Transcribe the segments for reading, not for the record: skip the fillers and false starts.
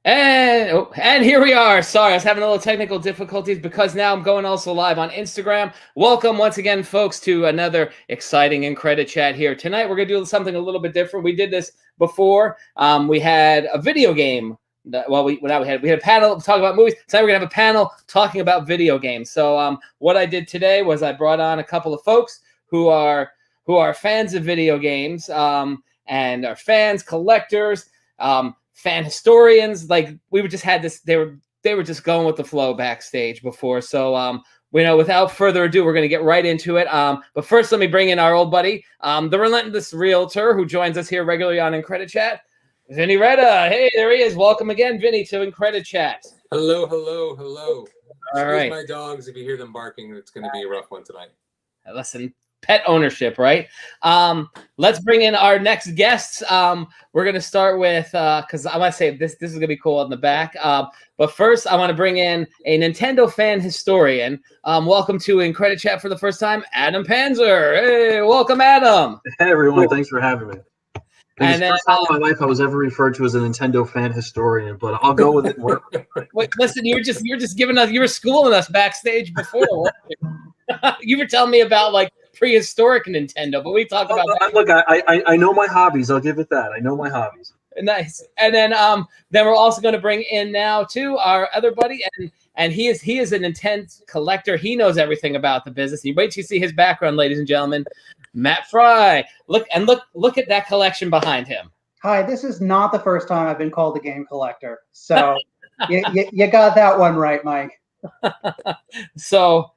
And here we are. Sorry, I was having a little technical difficulties because now I'm going also live on Instagram. Welcome once again, folks, to another exciting Incredichat here. Tonight, we're going to do something a little bit different. We did this before. We had a video game. We had a panel talking about movies. Tonight, we're going to have a panel talking about video games. So what I did today was I brought on a couple of folks who are fans of video games and are fans, collectors, fan historians. Like we just had this, they were just going with the flow backstage before. So without further ado, we're going to get right into it. But first, let me bring in our old buddy, the relentless realtor who joins us here regularly on Incredichat, Vinny Reda. Hey, there he is. Welcome again, Vinny, to Incredichat. Hello. All Excuse right. my dogs. If you hear them barking, it's going to be a rough one tonight. Listen, pet ownership, right? Let's bring in our next guests. We're going to start with, because I want to say this is going to be cool in the back. But first, I want to bring in a Nintendo fan historian. Welcome to Incredichat for the first time, Adam Panzer. Hey, welcome, Adam. Hey, everyone. Thanks for having me. And the first time in my life I was ever referred to as a Nintendo fan historian, but I'll go with it. Wait, listen, you're just giving us, you were schooling us backstage before. You were telling me about like prehistoric Nintendo, but we talk about that. Look, I know my hobbies. I'll give it that. I know my hobbies. Nice. And then we're also going to bring in now too our other buddy, and he is an intense collector. He knows everything about the business. You wait till you see his background, ladies and gentlemen. Matt Frey. Look at that collection behind him. Hi, this is not the first time I've been called a game collector. So you got that one right, Mike. So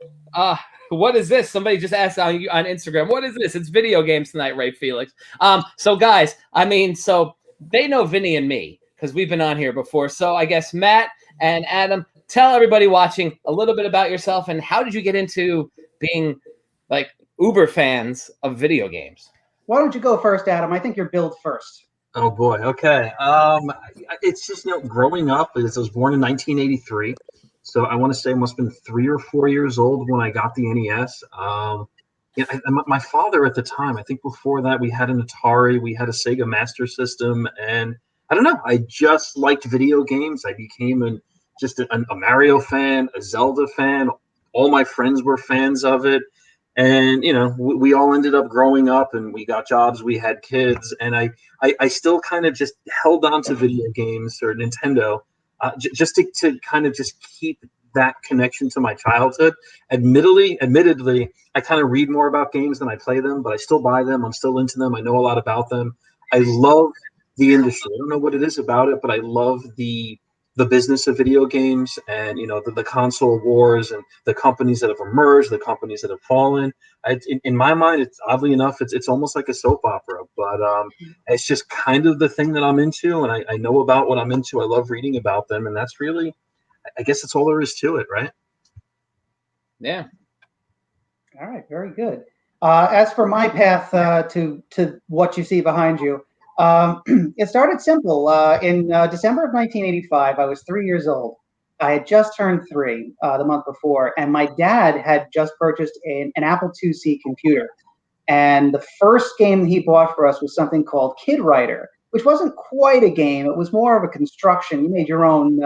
what is this? Somebody just asked on Instagram, what is this? It's video games tonight, right, Felix? So guys, so they know Vinny and me because we've been on here before. So I guess Matt and Adam, tell everybody watching a little bit about yourself and how did you get into being like uber fans of video games? Why don't you go first, Adam? I think you're billed first. Oh boy. Okay. It's just growing up. I was born in 1983. So I want to say I must have been 3 or 4 years old when I got the NES. My father at the time, I think before that, we had an Atari, we had a Sega Master System, and I don't know, I just liked video games. I became a Mario fan, a Zelda fan. All my friends were fans of it. And, we all ended up growing up and we got jobs, we had kids, and I still kind of just held on to video games or Nintendo. Just to kind of just keep that connection to my childhood. Admittedly, I kind of read more about games than I play them, but I still buy them. I'm still into them. I know a lot about them. I love the industry. I don't know what it is about it, but I love the business of video games and, the console wars and the companies that have emerged, the companies that have fallen. In my mind, it's oddly enough, it's almost like a soap opera, but it's just kind of the thing that I'm into, and I know about what I'm into. I love reading about them, and that's really, I guess that's all there is to it, right? Yeah. All right, very good. As for my path to what you see behind you, it started simple. In December of 1985, I was 3 years old. I had just turned 3 the month before, and my dad had just purchased an Apple IIc computer. And the first game he bought for us was something called Kid Writer, which wasn't quite a game. It was more of a construction. You made your own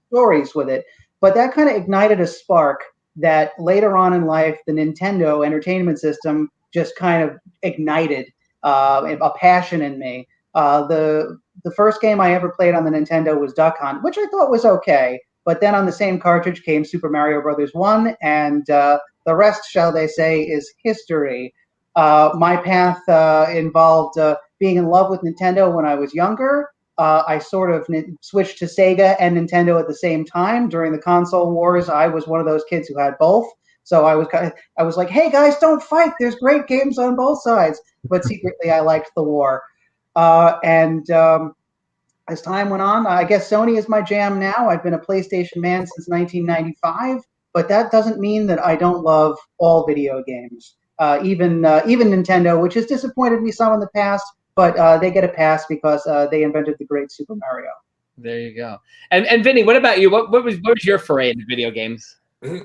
stories with it. But that kind of ignited a spark that later on in life, the Nintendo Entertainment System just kind of ignited a passion in me. The first game I ever played on the Nintendo was Duck Hunt, which I thought was okay. But then on the same cartridge came Super Mario Brothers 1, and the rest, shall they say, is history. My path involved being in love with Nintendo when I was younger. I sort of switched to Sega and Nintendo at the same time during the console wars. I was one of those kids who had both. So I was like, hey guys, don't fight. There's great games on both sides. But secretly, I liked the war. As time went on, I guess Sony is my jam now. I've been a PlayStation man since 1995, but that doesn't mean that I don't love all video games. Even Nintendo, which has disappointed me some in the past, but they get a pass because they invented the great Super Mario. There you go. And Vinny, what about you? What was your foray into video games?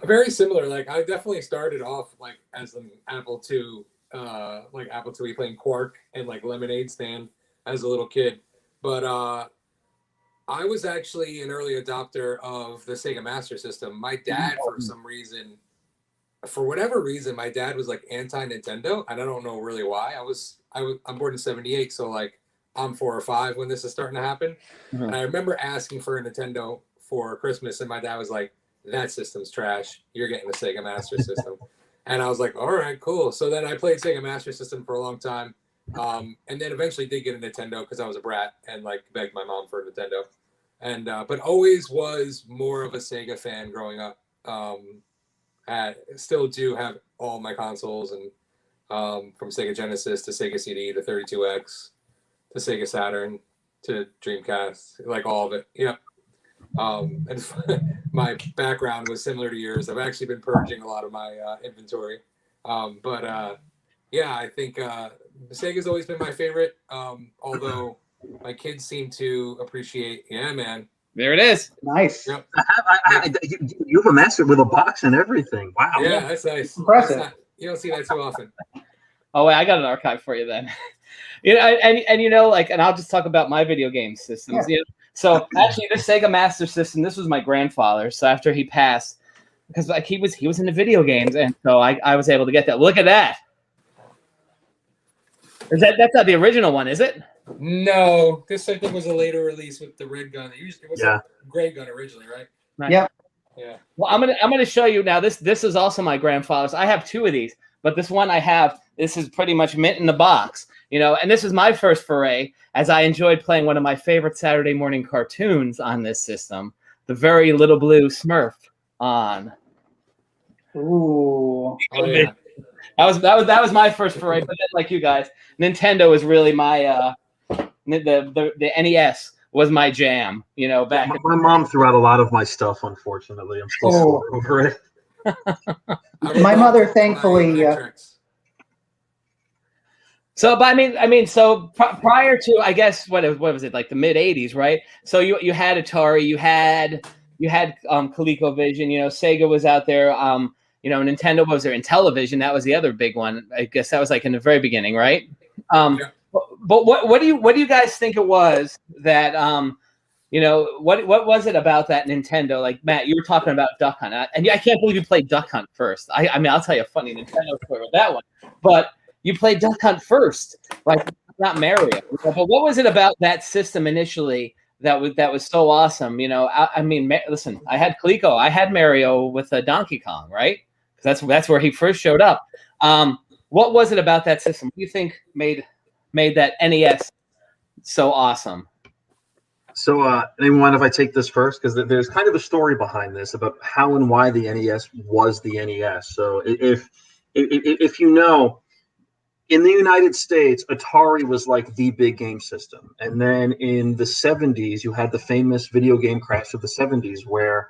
Very similar. Like I definitely started off like as an Apple II, Apple IIe playing Quark and like Lemonade Stand as a little kid. But I was actually an early adopter of the Sega Master System. My dad, for whatever reason, my dad was like anti-Nintendo, and I don't know really why. I'm born in '78, so like I'm 4 or 5 when this is starting to happen. Mhm. And I remember asking for a Nintendo for Christmas, and my dad was like, "That system's trash. You're getting the Sega Master System." And I was like, "All right, cool." So then I played Sega Master System for a long time, and then eventually did get a Nintendo because I was a brat and like begged my mom for a Nintendo. And but always was more of a Sega fan growing up. Still do have all my consoles, and from Sega Genesis to Sega CD to 32X to Sega Saturn to Dreamcast, like all of it. Yeah. And my background was similar to yours. I've actually been purging a lot of my inventory. Yeah, I think Sega's always been my favorite. Although my kids seem to appreciate, yeah, man. There it is. Nice. Yep. You have a master with a box and everything. Wow. Yeah, that's nice. Impressive. You don't see that too often. Oh wait, I got an archive for you then. And you know, like, and I'll just talk about my video game systems. Yeah. You know? So actually, the Sega Master System, this was my grandfather. So after he passed, because like he was into video games, and so I was able to get that. Look at that. That's not the original one, is it? No, this I think was a later release with the red gun. It was a gray gun originally, right? Nice. Yep. Yeah. Well, I'm gonna show you now. This is also my grandfather's. I have 2 of these, but this one I have. This is pretty much mint in the box, you know. And this is my first foray, as I enjoyed playing one of my favorite Saturday morning cartoons on this system, the Very Little Blue Smurf on. Ooh. Oh yeah. That was my first foray. But then, like you guys, Nintendo is really my the NES was my jam, you know. Back My mom threw out a lot of my stuff. Unfortunately, I'm still sore over it. My mother, thankfully. So, but I mean, so prior to, I guess, what was it, like the mid '80s, right? So you had Atari, you had ColecoVision, you know, Sega was out there, you know, Nintendo was there, in television. That was the other big one. I guess that was like in the very beginning, right? Yeah. But what do you guys think it was that you know, what was it about that Nintendo? Like, Matt, you were talking about Duck Hunt, and I can't believe you played Duck Hunt first. I mean, I'll tell you a funny Nintendo story with that one, but you played Duck Hunt first, like not Mario. But what was it about that system initially that was so awesome? You know, I mean, listen, I had Coleco, I had Mario with Donkey Kong, right? Because that's where he first showed up. What was it about that system? What do you think made that NES so awesome? So, anyone mind if I take this first? Because there's kind of a story behind this about how and why the NES was the NES. So, if you know, in the United States, Atari was like the big game system. And then in the 70s, you had the famous video game crash of the 70s where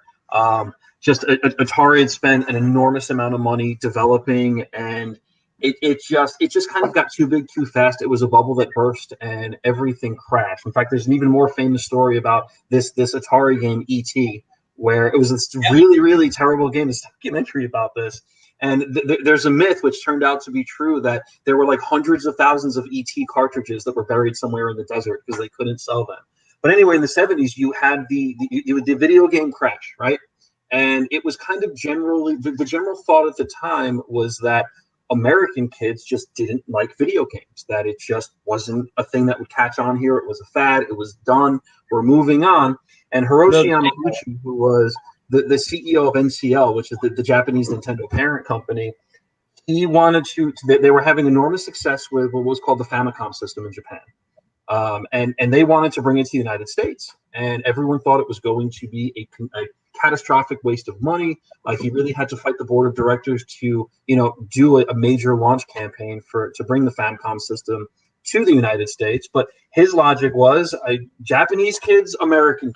just Atari had spent an enormous amount of money developing, and it just kind of got too big too fast. It was a bubble that burst and everything crashed. In fact, there's an even more famous story about this Atari game, E.T., where it was this really, really terrible game. There's a documentary about this. And there's a myth, which turned out to be true, that there were like hundreds of thousands of ET cartridges that were buried somewhere in the desert because they couldn't sell them. But anyway, in the 70s, you had the video game crash, right? And it was kind of generally, the general thought at the time was that American kids just didn't like video games, that it just wasn't a thing that would catch on here. It was a fad. It was done. We're moving on. And Hiroshi Yamauchi, who was the CEO of NCL, which is the Japanese Nintendo parent company, he wanted they were having enormous success with what was called the Famicom system in Japan. And they wanted to bring it to the United States. And everyone thought it was going to be a catastrophic waste of money. Like, he really had to fight the board of directors to, do a major launch campaign to bring the Famicom system to the United States. But his logic was Japanese kids, American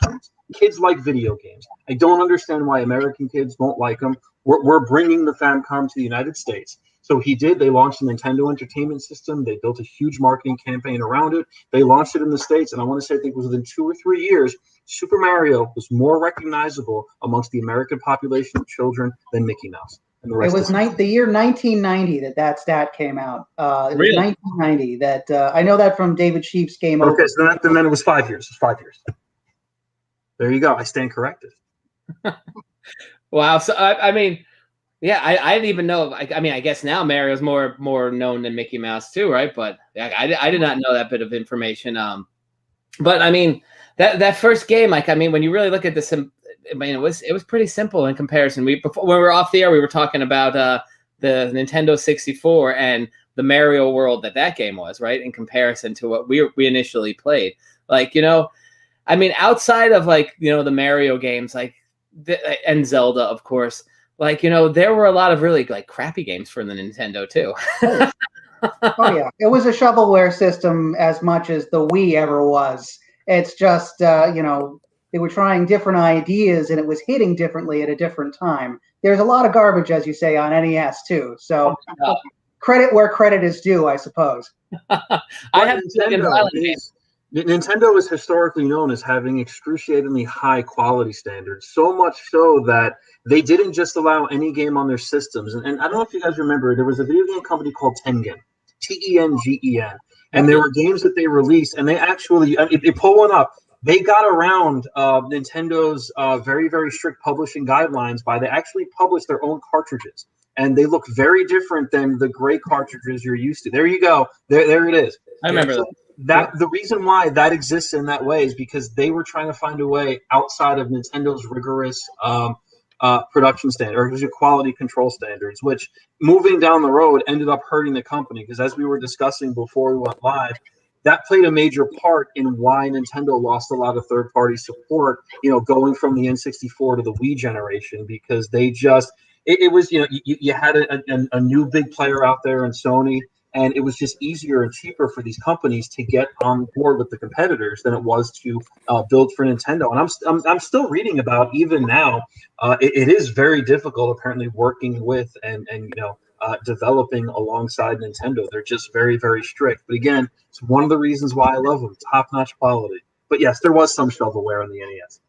kids like video games. I don't understand why American kids don't like them. We're bringing the Famicom to the United States. So he did. They launched the Nintendo Entertainment System. They built a huge marketing campaign around it. They launched it in the States. And I want to say, I think it was within 2 or 3 years, Super Mario was more recognizable amongst the American population of children than Mickey Mouse. And the rest it was the year 1990 that stat came out. It was 1990 that I know that from David Sheep's Game Over. Okay, so then it was 5 years. It was 5 years. There you go. I stand corrected. Wow. So I mean, yeah, I didn't even know. I mean, I guess now Mario's more known than Mickey Mouse too, right? But I did not know that bit of information. But I mean, that first game, like, I mean, when you really look at this, I mean, it was pretty simple in comparison. When we were off the air, we were talking about the Nintendo 64 and the Mario World that game was, right? In comparison to what we initially played, like, you know, I mean, outside of, like, you know, the Mario games, like, and Zelda, of course, like, you know, there were a lot of really, like, crappy games for the Nintendo too. Oh yeah, it was a shovelware system as much as the Wii ever was. It's just you know, they were trying different ideas and it was hitting differently at a different time. There's a lot of garbage, as you say, on NES too. So credit where credit is due, I suppose. I have Nintendo is historically known as having excruciatingly high quality standards, so much so that they didn't just allow any game on their systems. And I don't know if you guys remember, there was a video game company called Tengen, Tengen, and there were games that they released, and they actually, if you pull one up, they got around Nintendo's very, very strict publishing guidelines by they actually published their own cartridges. And they look very different than the gray cartridges you're used to. There you go. There it is. I remember that. The reason why that exists in that way is because they were trying to find a way outside of Nintendo's rigorous production standard or quality control standards, which moving down the road ended up hurting the company. Because as we were discussing before we went live, that played a major part in why Nintendo lost a lot of third-party support, you know, going from the N64 to the Wii generation, because they just it was, you know, you had a new big player out there in Sony. And it was just easier and cheaper for these companies to get on board with the competitors than it was to build for Nintendo. And I'm still reading about, even now, it is very difficult apparently working with and you know, developing alongside Nintendo. They're just very, very strict. But again, it's one of the reasons why I love them. Top-notch quality. But yes, there was some shovelware on the NES.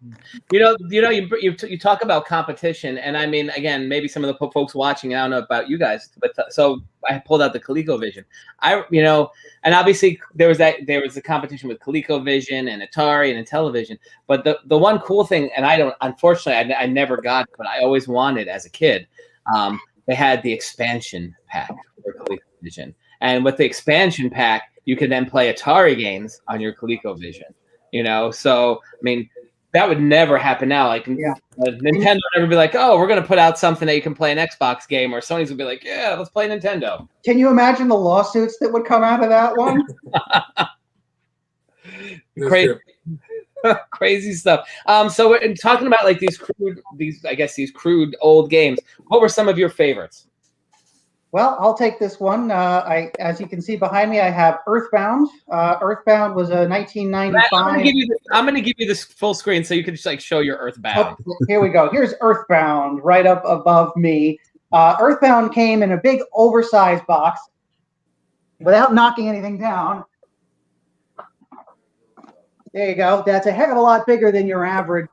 You talk about competition, and I mean, again, maybe some of the folks watching, I don't know about you guys, but so I pulled out the ColecoVision. And obviously there was the competition with ColecoVision and Atari and Intellivision. But the one cool thing, and unfortunately, I never got, but I always wanted as a kid. They had the expansion pack for ColecoVision, and with the expansion pack, you could then play Atari games on your ColecoVision. You know, so I mean, that would never happen now. Like, Nintendo would never be like, "Oh, we're going to put out something that you can play an Xbox game," or Sony's would be like, "Yeah, let's play Nintendo." Can you imagine the lawsuits that would come out of that one? Crazy stuff. So we're talking about, like, these crude old games. What were some of your favorites? Well, I'll take this one. As you can see behind me, I have Earthbound. Earthbound was a 1995. I'm going to give you this full screen so you can just, like, show your Earthbound. Oh, here we go. Here's Earthbound right up above me. Earthbound came in a big oversized box without knocking anything down. There you go. That's a heck of a lot bigger than your average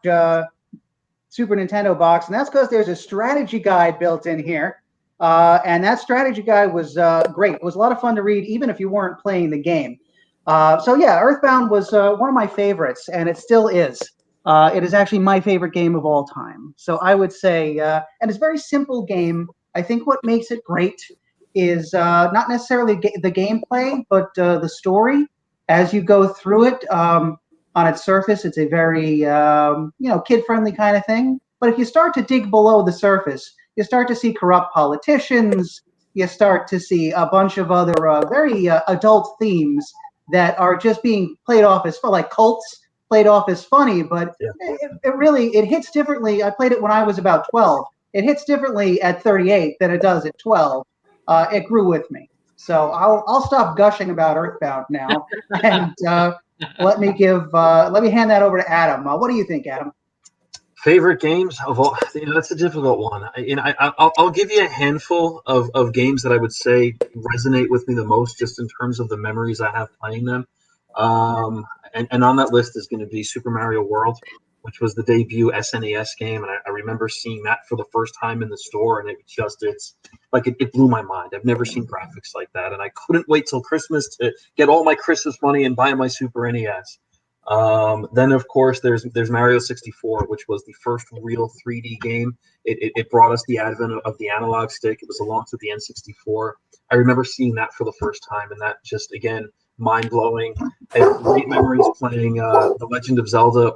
Super Nintendo box, and that's because there's a strategy guide built in here. And that strategy guide was great. It was a lot of fun to read, even if you weren't playing the game. So yeah, Earthbound was one of my favorites, and it still is. It is actually my favorite game of all time. So I would say, and it's a very simple game. I think what makes it great is not necessarily the gameplay, but the story. As you go through it, on its surface, it's a very kid-friendly kind of thing. But if you start to dig below the surface, you start to see corrupt politicians. You start to see a bunch of other very adult themes that are just being played off as like cults, played off as funny. But it really hits differently. I played it when I was about 12. It hits differently at 38 than it does at 12. It grew with me. So I'll stop gushing about Earthbound now, and let me hand that over to Adam. What do you think, Adam? Favorite games of all? That's a difficult one. I'll give you a handful of games that I would say resonate with me the most, just in terms of the memories I have playing them. And on that list is going to be Super Mario World, which was the debut SNES game, and I remember seeing that for the first time in the store, and it blew my mind. I've never seen graphics like that, and I couldn't wait till Christmas to get all my Christmas money and buy my Super NES. Then of course there's Mario 64, which was the first real 3D game. It brought us the advent of the analog stick. It was the launch of the N64. I remember seeing that for the first time, and that just, again, mind blowing. I have great memories playing The Legend of Zelda,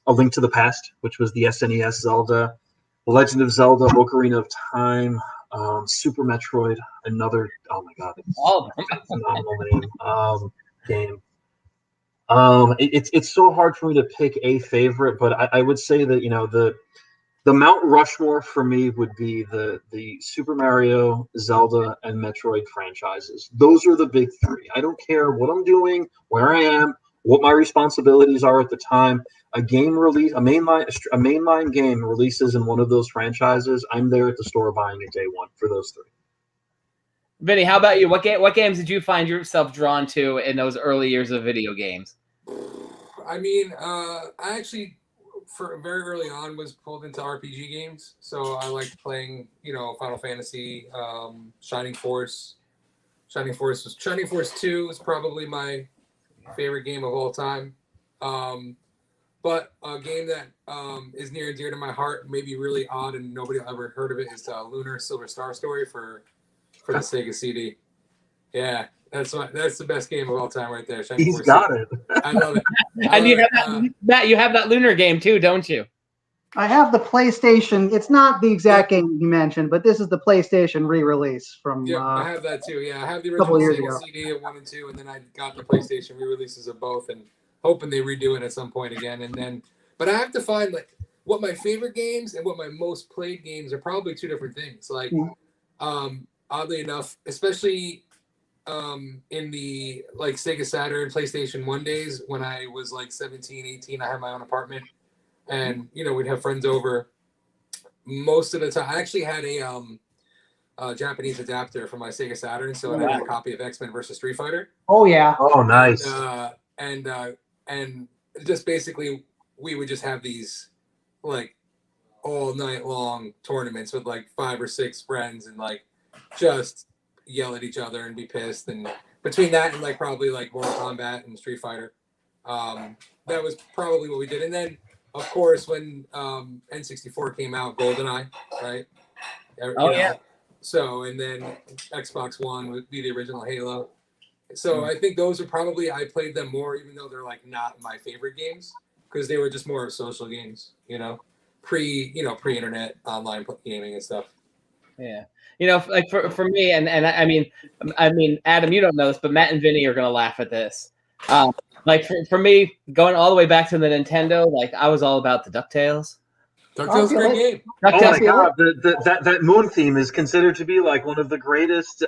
A Link to the Past, which was the SNES Zelda, The Legend of Zelda, Ocarina of Time, Super Metroid, another, oh my god, it's a phenomenal game. It's so hard for me to pick a favorite, but I would say that, you know, the Mount Rushmore for me would be the Super Mario, Zelda, and Metroid franchises. Those are the big three. I don't care what I'm doing, where I am, what my responsibilities are at the time. A game release, a mainline game releases in one of those franchises, I'm there at the store buying it day one for those three. Vinny, how about you? What games did you find yourself drawn to in those early years of video games? I mean, I actually, for very early on, was pulled into RPG games. So I liked playing, you know, Final Fantasy, Shining Force. Shining Force 2 is probably my favorite game of all time. But a game that is near and dear to my heart, maybe really odd and nobody ever heard of it, is Lunar Silver Star Story for the Sega CD. Yeah, that's the best game of all time right there. Shining He's Force got 2. it. I love it. And you have that, Matt, you have that Lunar game too, don't you? I have the PlayStation. It's not the exact game you mentioned, but this is the PlayStation re-release from. Yeah, I have that too. Yeah, I have the couple original years Sega ago. CD of 1 and 2, and then I got the PlayStation re-releases of both, and hoping they redo it at some point again. And then, but I have to find like what my favorite games and what my most played games are probably two different things. Like, oddly enough, especially in the like Sega Saturn, PlayStation 1 days when I was like 17, 18, I had my own apartment, and you know, we'd have friends over. Most of the time, I actually had a Japanese adapter for my Sega Saturn, so I had a copy of X-Men versus Street Fighter. Oh yeah. Oh, nice. And just basically we would just have these like all night long tournaments with like 5 or 6 friends and like just yell at each other and be pissed. And between that and like probably like Mortal Kombat and Street Fighter, that was probably what we did. And then of course when N64 came out, GoldenEye, right? Yeah. So, and then Xbox One would be the original Halo. So I think those are probably, I played them more, even though they're like not my favorite games, because they were just more of social games, you know, pre-internet online gaming and stuff. Yeah. You know, like for me, and I mean, Adam, you don't know this, but Matt and Vinny are gonna laugh at this. Like for me, going all the way back to the Nintendo, like I was all about the DuckTales. DuckTales is a great game. Oh my god, that Moon theme is considered to be like one of the greatest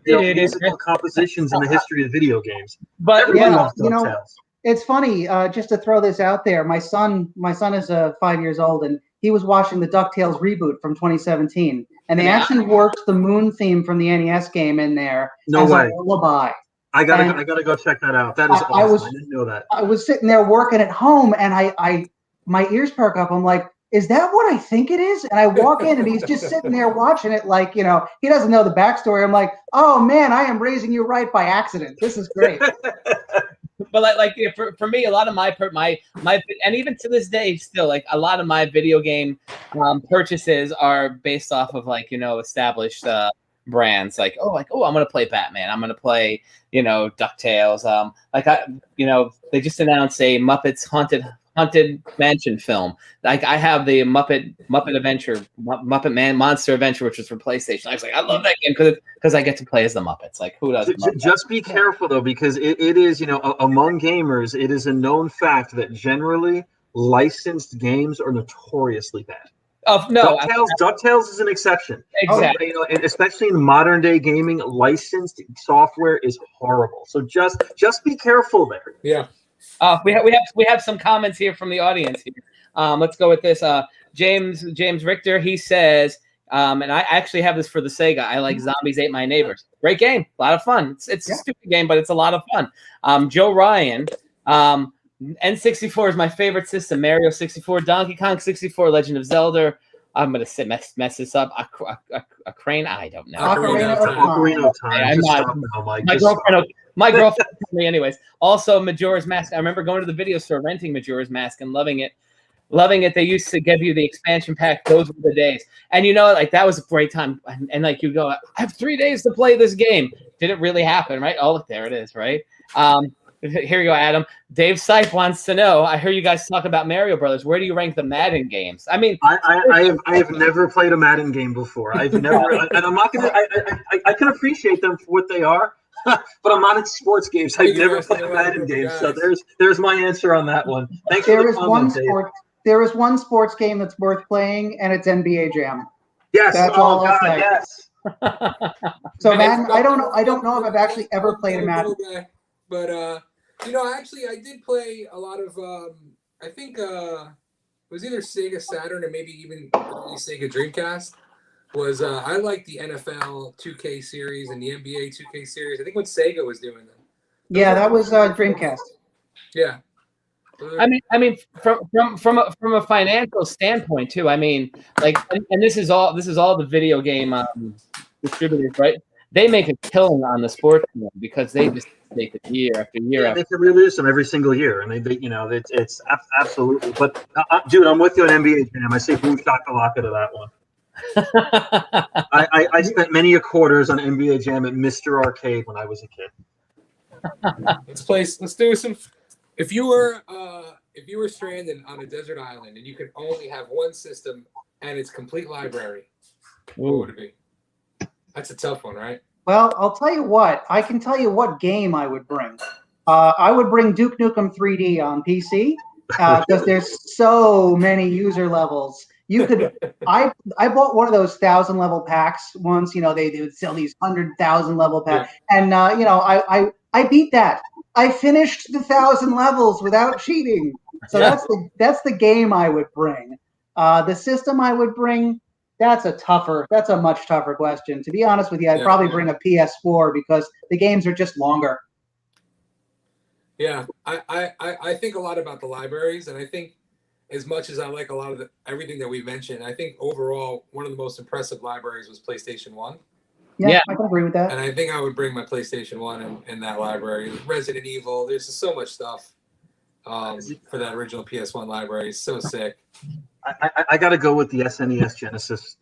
musical compositions in the history of video games. But everyone loves you know, DuckTales. it's funny. Just to throw this out there, my son is 5 years old, and he was watching the DuckTales reboot from 2017, and they actually worked the Moon theme from the NES game in there as a lullaby. I gotta go check that out. That is awesome. I didn't know that. I was sitting there working at home, and my ears perk up. I'm like, is that what I think it is? And I walk in, and he's just sitting there watching it like, you know, he doesn't know the backstory. I'm like, oh man, I am raising you right by accident. This is great. But like for me, a lot of my and even to this day, still like a lot of my video game purchases are based off of like, you know, established brands. Like I'm gonna play Batman. I'm gonna play, you know, DuckTales. They just announced a Muppets Haunted Mansion film. Like I have the Muppet Adventure, Muppet Man Monster Adventure, which is for PlayStation. I was like, I love that game because I get to play as the Muppets. Like who doesn't? Just be careful though, because it is, you know, among gamers, it is a known fact that generally licensed games are notoriously bad. Oh no, DuckTales is an exception. Exactly. You know, and especially in modern day gaming, licensed software is horrible. So just be careful there. Yeah. We have some comments here from the audience here. Let's go with this. James Richter, he says, and I actually have this for the Sega. I like Zombies Ate My Neighbors. Great game, a lot of fun. It's a stupid game, but it's a lot of fun. Joe Ryan, N64 is my favorite system. Mario 64, Donkey Kong 64, Legend of Zelda, I'm gonna mess this up. A crane? I don't know. Ocarina of Time. Ocarina of Time. I'm Just not- stop now, Mike. My Just girlfriend. My girlfriend told me anyways. Also, Majora's Mask. I remember going to the video store, renting Majora's Mask, and loving it. Loving it. They used to give you the expansion pack. Those were the days. And like that was a great time. And like you go, I have 3 days to play this game. Did it really happen, right? Oh, there it is, right? Here you go, Adam. Dave Sipe wants to know. I hear you guys talk about Mario Brothers. Where do you rank the Madden games? I mean, I have never played a Madden game before. I've never, and I'm not gonna. I can appreciate them for what they are, but I'm not in sports games. I've never played a Madden game, so there's my answer on that one. Thanks for the comment, Dave. There is one sports game that's worth playing, and it's NBA Jam. Yes, that's all I'll say. Yes. So Madden, I don't know if I've actually ever played a Madden. But I did play a lot of. I think it was either Sega Saturn or maybe even Sega Dreamcast. I like the NFL 2K series and the NBA 2K series. I think when Sega was doing them. Yeah, that was Dreamcast. Yeah. I mean, from a financial standpoint too. I mean, like, and this is all the video game distributors, right? They make a killing on the sports game because they just make it year after year. They can release them every single year, and they it's absolutely. But dude, I'm with you on NBA Jam. I say boom shakalaka to that one. I spent many a quarters on NBA Jam at Mr. Arcade when I was a kid. Let's do some. If you were stranded on a desert island and you could only have one system and its complete library, what would it be? That's a tough one, right? Well, I'll tell you what. I can tell you what game I would bring. I would bring Duke Nukem 3D on PC because there's so many user levels. You could. I bought one of those 1,000 level packs once. They would sell these 100,000 level packs, and I beat that. I finished the 1,000 levels without cheating. So that's the game I would bring. The system I would bring. That's a much tougher question. To be honest with you, I'd probably bring a PS4 because the games are just longer. Yeah, I think a lot about the libraries, and I think as much as I like a lot of everything that we mentioned, I think overall one of the most impressive libraries was PlayStation 1. Yeah, I can agree with that. And I think I would bring my PlayStation 1 in that library. Resident Evil, there's just so much stuff for that original PS1 library. It's so sick. I got to go with the SNES Genesis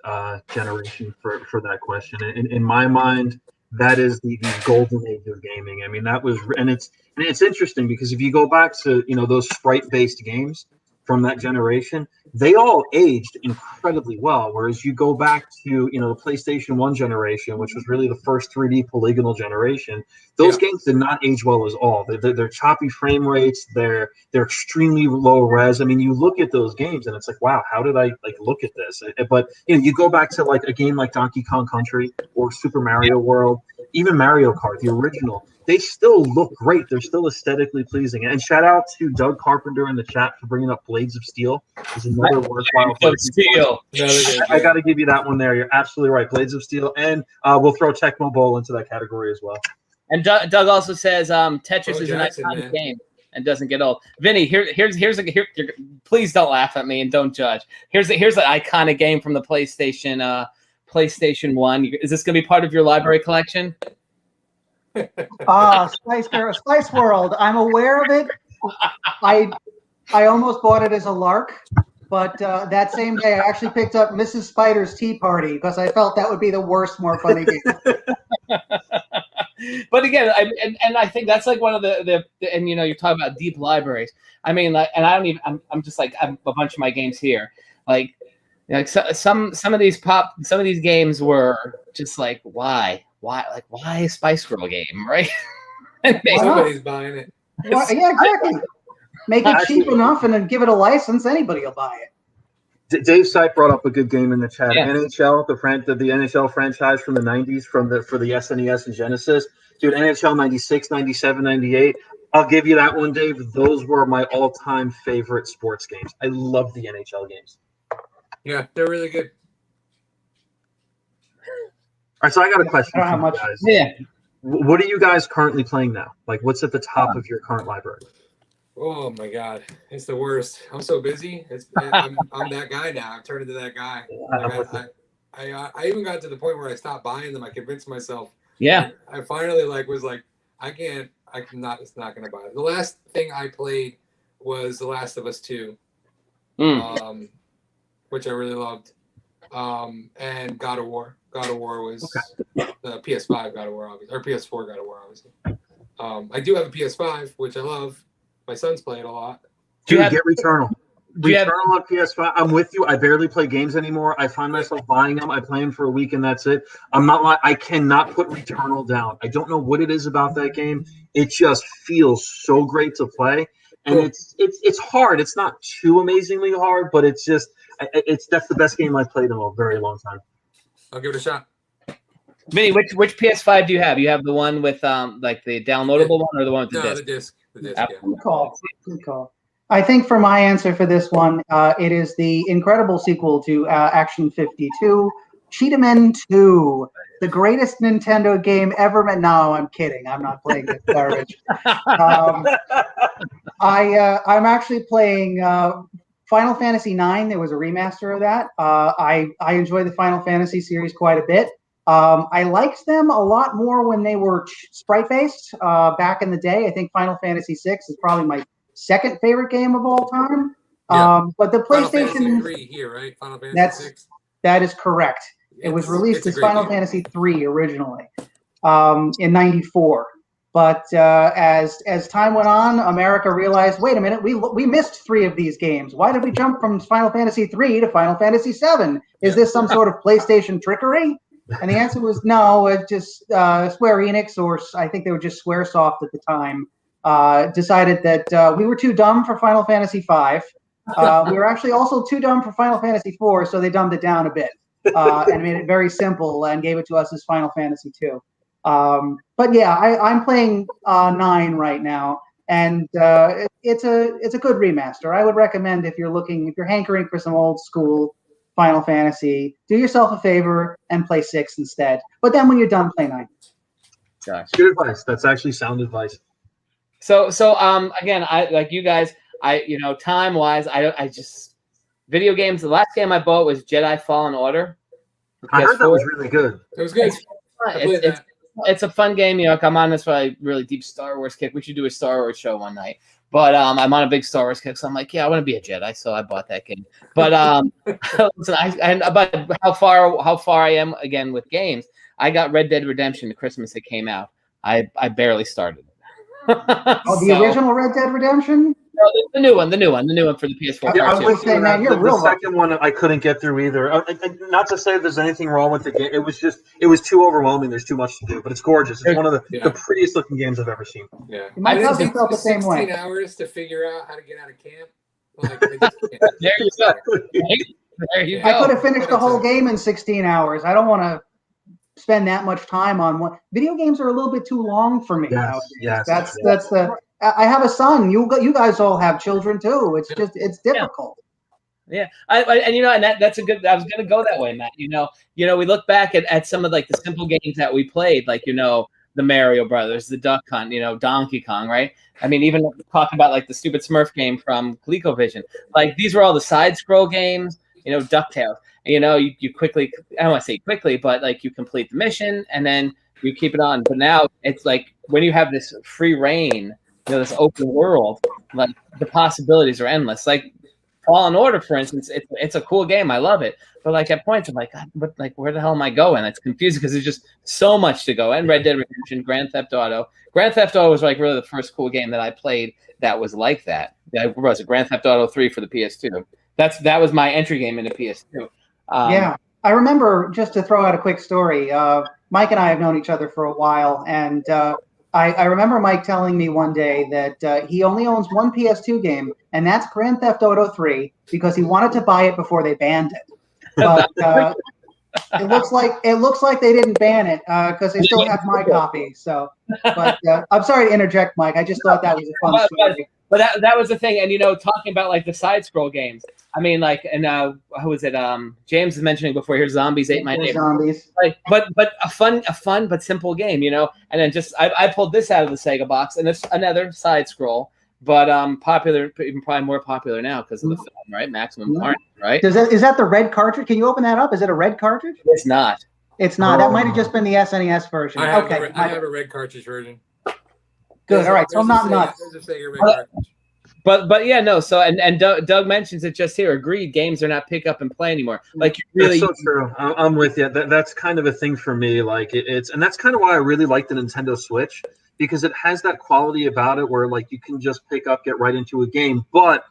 generation for that question. In my mind, that is the golden age of gaming. I mean, that was, and it's interesting because if you go back to those sprite-based games from that generation, they all aged incredibly well. Whereas you go back to the PlayStation 1 generation, which was really the first 3D polygonal generation, those games did not age well at all. They're choppy frame rates. They're extremely low res. I mean, you look at those games and it's like, wow, how did I look at this? But you go back to a game like Donkey Kong Country or Super Mario World, even Mario Kart, the original. They still look great. They're still aesthetically pleasing. And shout out to Doug Carpenter in the chat for bringing up Blades of Steel. It's another worthwhile. Steel. I got to give you that one there. You're absolutely right. Blades of Steel. And we'll throw Tecmo Bowl into that category as well. And Doug also says Tetris is an iconic game and doesn't get old. Vinny, here's please don't laugh at me and don't judge. Here's an iconic game from the PlayStation 1. Is this going to be part of your library collection? Spice World. I'm aware of it. I almost bought it as a lark, but that same day I actually picked up Mrs. Spider's Tea Party because I felt that would be the worst, more funny game. But again, I think that's like one of the and you're talking about deep libraries. I mean, and I don't even. I'm just like I have a bunch of my games here. Some of these games were just like why a Spice Girl game, right? Somebody's buying it. Well, yeah, exactly. Make it cheap enough and then give it a license. Anybody will buy it. Dave Sipe brought up a good game in the chat. Yeah. NHL, the NHL franchise from the 90s for the SNES and Genesis. Dude, NHL 96, 97, 98. I'll give you that one, Dave. Those were my all-time favorite sports games. I love the NHL games. Yeah, they're really good. All right, so I got a question for you guys. Yeah. What are you guys currently playing now? Like, what's at the top of your current library? Oh my God, it's the worst. I'm so busy. I'm that guy now. I've turned into that guy. Like I even got to the point where I stopped buying them. I convinced myself. Yeah. I finally was like, it's not gonna buy it. The last thing I played was The Last of Us 2, which I really loved. And God of War. God of War was the PS5 God of War, obviously, or PS4 God of War, obviously. I do have a PS5, which I love. My son's play it a lot. Dude, get Returnal. Returnal on PS5. I'm with you. I barely play games anymore. I find myself buying them. I play them for a week and that's it. I'm not like I cannot put Returnal down. I don't know what it is about that game. It just feels so great to play, and it's hard. It's not too amazingly hard, but that's the best game I've played in a very long time. I'll give it a shot. Vinny, which PS5 do you have? You have the one with like the downloadable one, or the one with the disc? The disc. The disc. Yeah. Good call. Good call. I think for my answer for this one, it is the incredible sequel to Action 52, Cheetah 2, the greatest Nintendo game ever made. No, I'm kidding. I'm not playing this garbage. I'm actually playing Final Fantasy IX. There was a remaster of that. I enjoy the Final Fantasy series quite a bit. I liked them a lot more when they were sprite-based back in the day. I think Final Fantasy VI is probably my second favorite game of all time. Yeah. But the PlayStation Final Fantasy 3 here, right? Final Fantasy VI. That is correct. It was released as Final Fantasy 3 originally in '94. But as time went on, America realized, wait a minute, we missed 3 of these games. Why did we jump from Final Fantasy 3 to Final Fantasy 7? Is this some sort of PlayStation trickery? And the answer was no. It just Square Enix, or I think they were just Squaresoft at the time, decided that we were too dumb for Final Fantasy V. We were actually also too dumb for Final Fantasy IV, so they dumbed it down a bit and made it very simple and gave it to us as Final Fantasy II. But yeah, I'm playing 9 right now, and it's a good remaster. I would recommend if you're hankering for some old school Final Fantasy, do yourself a favor and play 6 instead. But then when you're done, play 9. Gosh. Good advice. That's actually sound advice. So again, I like you guys. Time wise, I just video games. The last game I bought was Jedi Fallen Order. I heard that was really good. It was good. It's a fun game. I'm on this really deep Star Wars kick. We should do a Star Wars show one night. But I'm on a big Star Wars kick, so I'm like, yeah, I want to be a Jedi, so I bought that game. But listen, about how far I am again with games. I got Red Dead Redemption the Christmas it came out. I barely started. The original Red Dead Redemption? No, the new one for the PS4. Yeah, I was saying that the second one I couldn't get through either. Not to say there's anything wrong with the game. It was too overwhelming. There's too much to do, but it's gorgeous. It's one of the prettiest looking games I've ever seen. Yeah, my cousin felt the same way. 16 hours to figure out how to get out of camp. Like, there you go. There you go. I could have finished the whole game in 16 hours. I don't want to spend that much time on one. Video games are a little bit too long for me. Yes. That's the. I have a son. You guys all have children too. It's difficult. Yeah, and that's a good. I was going to go that way, Matt. We look back at some of like the simple games that we played, like the Mario Brothers, the Duck Hunt, Donkey Kong, right? I mean, even talking about like the stupid Smurf game from ColecoVision. Like these were all the side scroll games, DuckTales. You quickly, I don't want to say quickly, but like you complete the mission and then you keep it on. But now it's like when you have this free reign, this open world, like the possibilities are endless. Like Fallen Order, for instance, it's a cool game. I love it. But like at points, I'm like, God, but like, where the hell am I going? It's confusing because there's just so much to go. And Red Dead Redemption, Grand Theft Auto. Grand Theft Auto was like really the first cool game that I played that was like that. That was Grand Theft Auto 3 for the PS2. That was my entry game into PS2. Yeah, I remember, just to throw out a quick story. Mike and I have known each other for a while, and I remember Mike telling me one day that he only owns one PS2 game, and that's Grand Theft Auto 3, because he wanted to buy it before they banned it. But it looks like they didn't ban it because they still have my copy. So, but I'm sorry to interject, Mike. I just thought that was a fun story. But that was the thing, and talking about like the side scroll games. I mean, like, and who was it? James was mentioning before here, Zombies Ate My Neighbor. Zombies. Like, but a fun but simple game, And then just I pulled this out of the Sega box, and it's another side scroll, but popular, even probably more popular now because of the film, right? Maximum Carnage, right? Is that the red cartridge? Can you open that up? Is it a red cartridge? It's not. It's not. That might have just been the SNES version. I have, okay. I have a red cartridge version. Good. All right. So I'm not nuts. There's a Sega red cartridge. But yeah, no. So and Doug mentions it just here. Agreed. Games are not pick up and play anymore. Like you really. That's so true. I'm with you. That's kind of a thing for me. Like it's, and that's kind of why I really like the Nintendo Switch, because it has that quality about it where like you can just pick up, get right into a game. But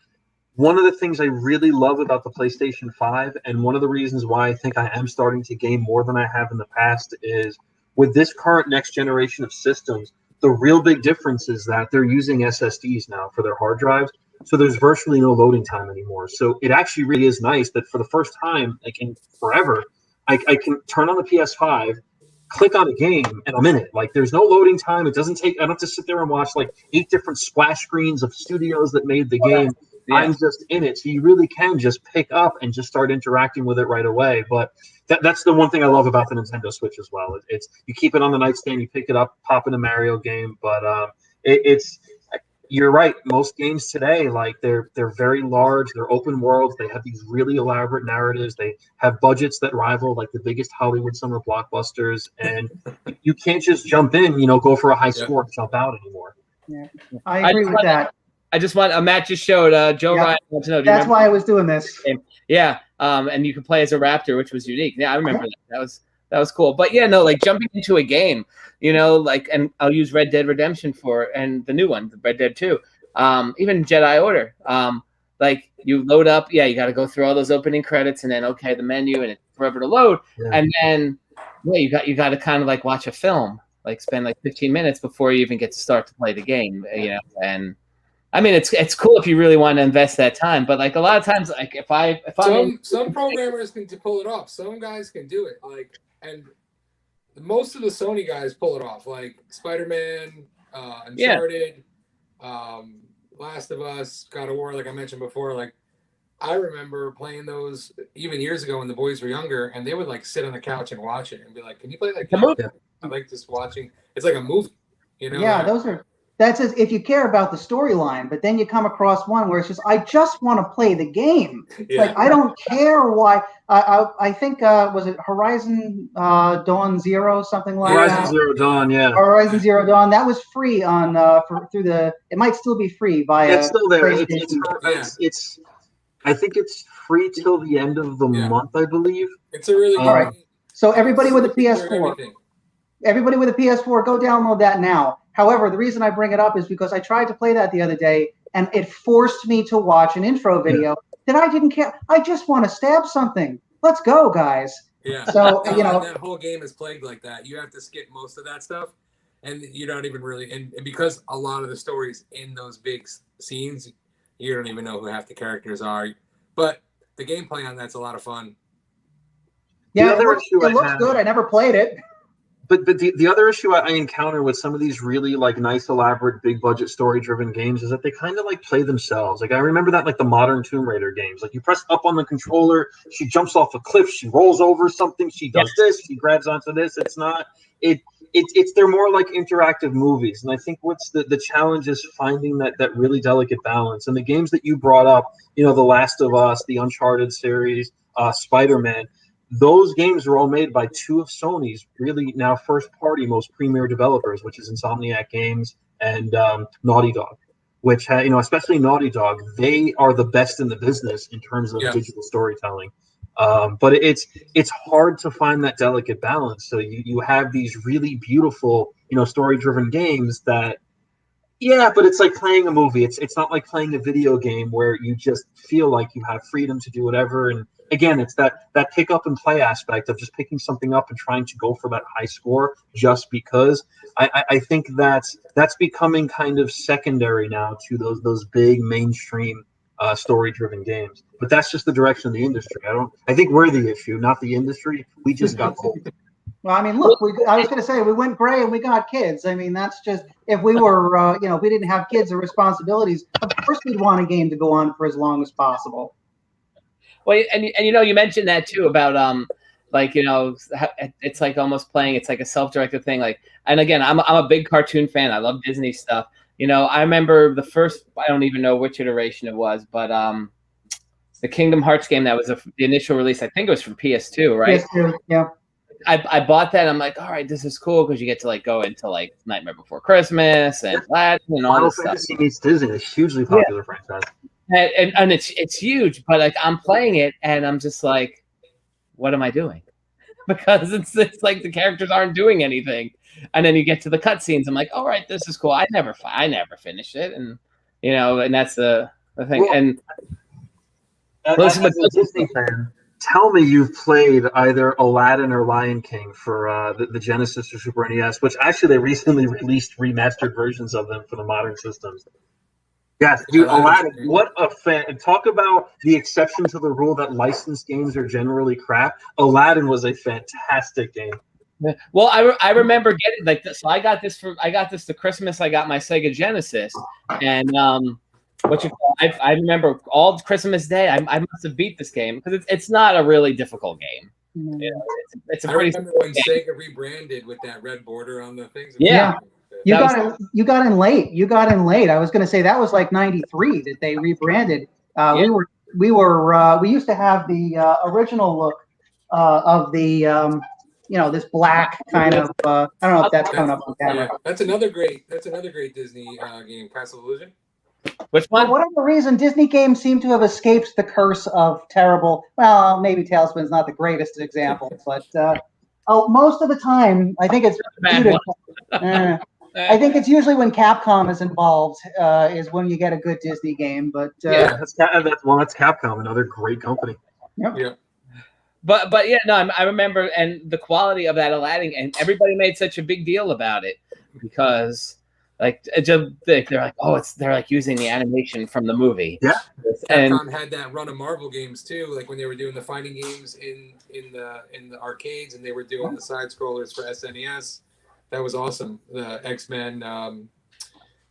one of the things I really love about the PlayStation 5, and one of the reasons why I think I am starting to game more than I have in the past, is with this current next generation of systems. The real big difference is that they're using SSDs now for their hard drives. So there's virtually no loading time anymore. So it actually really is nice that for the first time, like in forever, I can turn on the PS5, click on a game, and I'm in it. Like there's no loading time. It doesn't take, I don't have to sit there and watch like 8 different splash screens of studios that made the game. Yeah. I'm just in it. So you really can just pick up and just start interacting with it right away. But that's the one thing I love about the Nintendo Switch as well. It's you keep it on the nightstand, you pick it up, pop in a Mario game. But it's you're right. Most games today, like they're very large. They're open worlds. They have these really elaborate narratives. They have budgets that rival like the biggest Hollywood summer blockbusters. And you can't just jump in, go for a high score and jump out anymore. Yeah, I agree with that. I just want Matt just showed Joe Ryan wants to know. That's why I was doing this. Yeah, and you could play as a raptor, which was unique. Yeah, I remember that. That was cool. But yeah, no, like jumping into a game, like, and I'll use Red Dead Redemption and the new one, the Red Dead 2, even Jedi Order. Like you load up, you got to go through all those opening credits, and then the menu, and it's forever to load, and then you got to kind of like watch a film, like spend like 15 minutes before you even get to start to play the game, and. I mean, it's cool if you really want to invest that time, but like a lot of times, like some programmers can pull it off. Some guys can do it, and most of the Sony guys pull it off. Like Spider-Man, Uncharted, Last of Us, God of War. Like I mentioned before, like I remember playing those even years ago when the boys were younger, and they would like sit on the couch and watch it and be like, "Can you play that game?" I like just watching. It's like a movie, Yeah, those are. That's if you care about the storyline, but then you come across one where it's just, I just want to play the game. Yeah. Like, I don't care why. I think, was it Horizon Dawn Zero, something like that? Horizon Zero Dawn, yeah. Horizon Zero Dawn. That was free on it might still be free via. It's still there. It's I think it's free till the end of the month, I believe. It's a really good all right. So everybody with a PS4, go download that now. However, the reason I bring it up is because I tried to play that the other day, and it forced me to watch an intro video that I didn't care. I just want to stab something. Let's go, guys. Yeah. So, that whole game is plagued like that. You have to skip most of that stuff, and you don't even really. And because a lot of the stories in those big scenes, you don't even know who half the characters are. But the gameplay on that's a lot of fun. Yeah, it looks good. I never played it. But the other issue I encounter with some of these really like nice, elaborate, big budget story driven games is that they kind of like play themselves. Like I remember that like the modern Tomb Raider games. Like you press up on the controller, she jumps off a cliff, she rolls over something, she does this, she grabs onto this. It's not they're more like interactive movies. And I think what's the challenge is finding that really delicate balance. And the games that you brought up, The Last of Us, the Uncharted series, Spider-Man. Those games were all made by two of Sony's really now first-party, most premier developers, which is Insomniac Games and Naughty Dog. Which, especially Naughty Dog, they are the best in the business in terms of digital storytelling. But it's hard to find that delicate balance. So you have these really beautiful, story-driven games that. Yeah, but it's like playing a movie. It's not like playing a video game where you just feel like you have freedom to do whatever. And again, it's that pick up and play aspect of just picking something up and trying to go for that high score just because. I think that's becoming kind of secondary now to those big mainstream story-driven games. But that's just the direction of the industry. I think we're the issue, not the industry. We just got old. Well, I mean, look, I was going to say we went gray and we got kids. I mean, that's just if we were, if we didn't have kids or responsibilities, of course we'd want a game to go on for as long as possible. Well, and you mentioned that too about it's like almost playing. It's like a self-directed thing. Like, and again, I'm a big cartoon fan. I love Disney stuff. I remember the first. I don't even know which iteration it was, but the Kingdom Hearts game that was the initial release. I think it was for PS2, right? PS2, yeah. I bought that. I'm like, all right, this is cool because you get to like go into like Nightmare Before Christmas and Aladdin and all Final this stuff. Fantasy meets Disney, a hugely popular franchise. And it's huge, but like I'm playing it and I'm just like, what am I doing? Because it's like the characters aren't doing anything, and then you get to the cutscenes. I'm like, all right, this is cool. I never finished it, and and that's the thing. Well, and as a Disney fan, tell me you've played either Aladdin or Lion King for the Genesis or Super NES, which actually they recently released remastered versions of them for the modern systems. Yes, dude, Aladdin, what a fan. And talk about the exception to the rule that licensed games are generally crap. Aladdin was a fantastic game. Well, I remember getting like this. So I got this to Christmas. I got my Sega Genesis, and I remember all Christmas Day. I must have beat this game because it's not a really difficult game. It's a pretty. I remember when Sega rebranded with that red border on the things. Yeah. You got in late. I was going to say that was like '93 that they rebranded. We used to have the original look of the this black kind of. I don't know if that's coming up on camera. Yeah, that's another great Disney game, Castle Illusion. Which one? For whatever reason, Disney games seem to have escaped the curse of terrible. Well, maybe Tailspin's not the greatest example, but most of the time, I think it's. I think it's usually when Capcom is involved is when you get a good Disney game. But that's Capcom, another great company. Yep. Yeah. But yeah, no, I remember, and the quality of that Aladdin, and everybody made such a big deal about it because like they're like, they're like using the animation from the movie. Yeah. Capcom had that run of Marvel games too, like when they were doing the fighting games in the arcades, and they were doing the side scrollers for SNES. That was awesome. The X-Men, and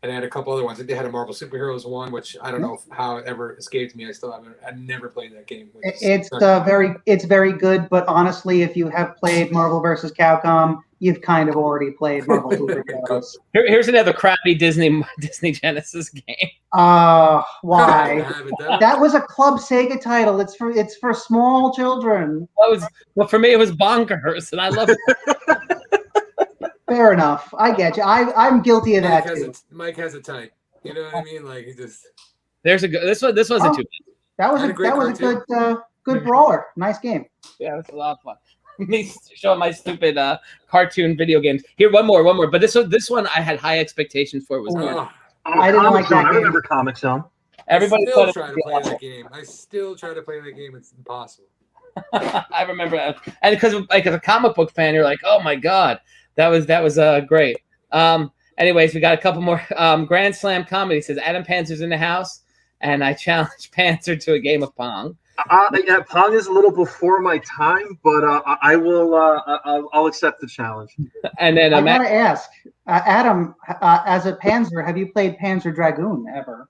they had a couple other ones. I think they had a Marvel Superheroes one, which I don't know how it ever escaped me. I've never played that game. It's very good, but honestly, if you have played Marvel vs. Capcom, you've kind of already played Marvel Superheroes. Here's another crappy Disney Genesis game. Why? That was a Club Sega title. It's for small children. For me, it was bonkers, and I love it. Fair enough. I get you. I'm guilty of that too. Mike has a type. You know what I mean? Like he just. There's a good. This wasn't too bad. That was a good brawler. Nice game. Yeah, it was a lot of fun. Me showing my stupid cartoon video games. Here, one more. But this one I had high expectations for. It was good. I didn't like that game. I remember Comic Zone. Everybody I still try to play that game. It's impossible. I remember that, and because like as a comic book fan, you're like, oh my god. That was great. Anyways, we got a couple more. Grand Slam Comedy says Adam Panzer's in the house, and I challenge Panzer to a game of Pong. Yeah, Pong is a little before my time, but I will. I'll accept the challenge. And then I gotta ask, Adam, as a Panzer, have you played Panzer Dragoon ever?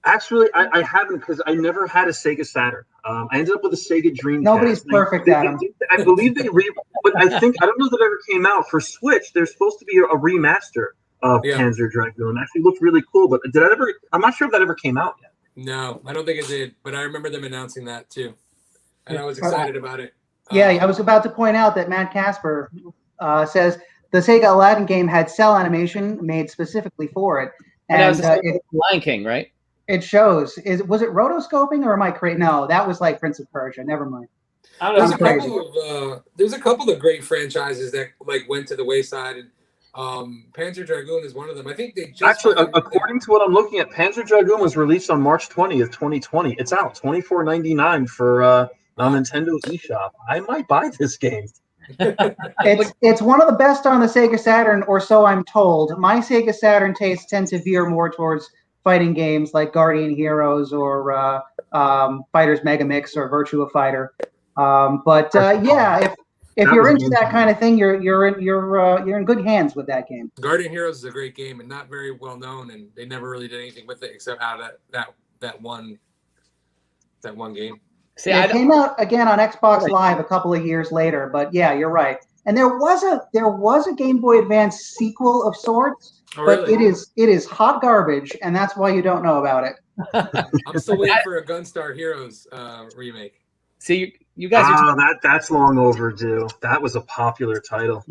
Actually, I haven't because I never had a Sega Saturn. I ended up with a Sega Dreamcast. Nobody's perfect, Adam. I believe but I don't know that it ever came out for Switch. There's supposed to be a remaster of Panzer Dragoon. Actually, looked really cool. But did I ever? I'm not sure if that ever came out yet. No, I don't think it did. But I remember them announcing that too, and I was excited about it. I was about to point out that Matt Casper says the Sega Aladdin game had cell animation made specifically for it, and that was Lion King, right? It shows. Was it rotoscoping or am I crazy? No, that was like Prince of Persia. Never mind. There's a couple of great franchises that like went to the wayside, and Panzer Dragoon is one of them. I think they just according to what I'm looking at, Panzer Dragoon was released on March 20th, 2020. It's out $24.99 for on Nintendo eShop. I might buy this game. It's one of the best on the Sega Saturn, or so I'm told. My Sega Saturn tastes tend to veer more towards fighting games like Guardian Heroes or Fighters Megamix or Virtua Fighter. If you're into that kind of thing, you're in good hands with that game. Guardian Heroes is a great game and not very well known, and they never really did anything with it except out of that one game. See, it came out again on Xbox Live a couple of years later, but yeah, you're right. And there was a Game Boy Advance sequel of sorts, but really? it is hot garbage, and that's why you don't know about it. I'm still waiting for a Gunstar Heroes remake. See, you guys are that's long overdue. That was a popular title.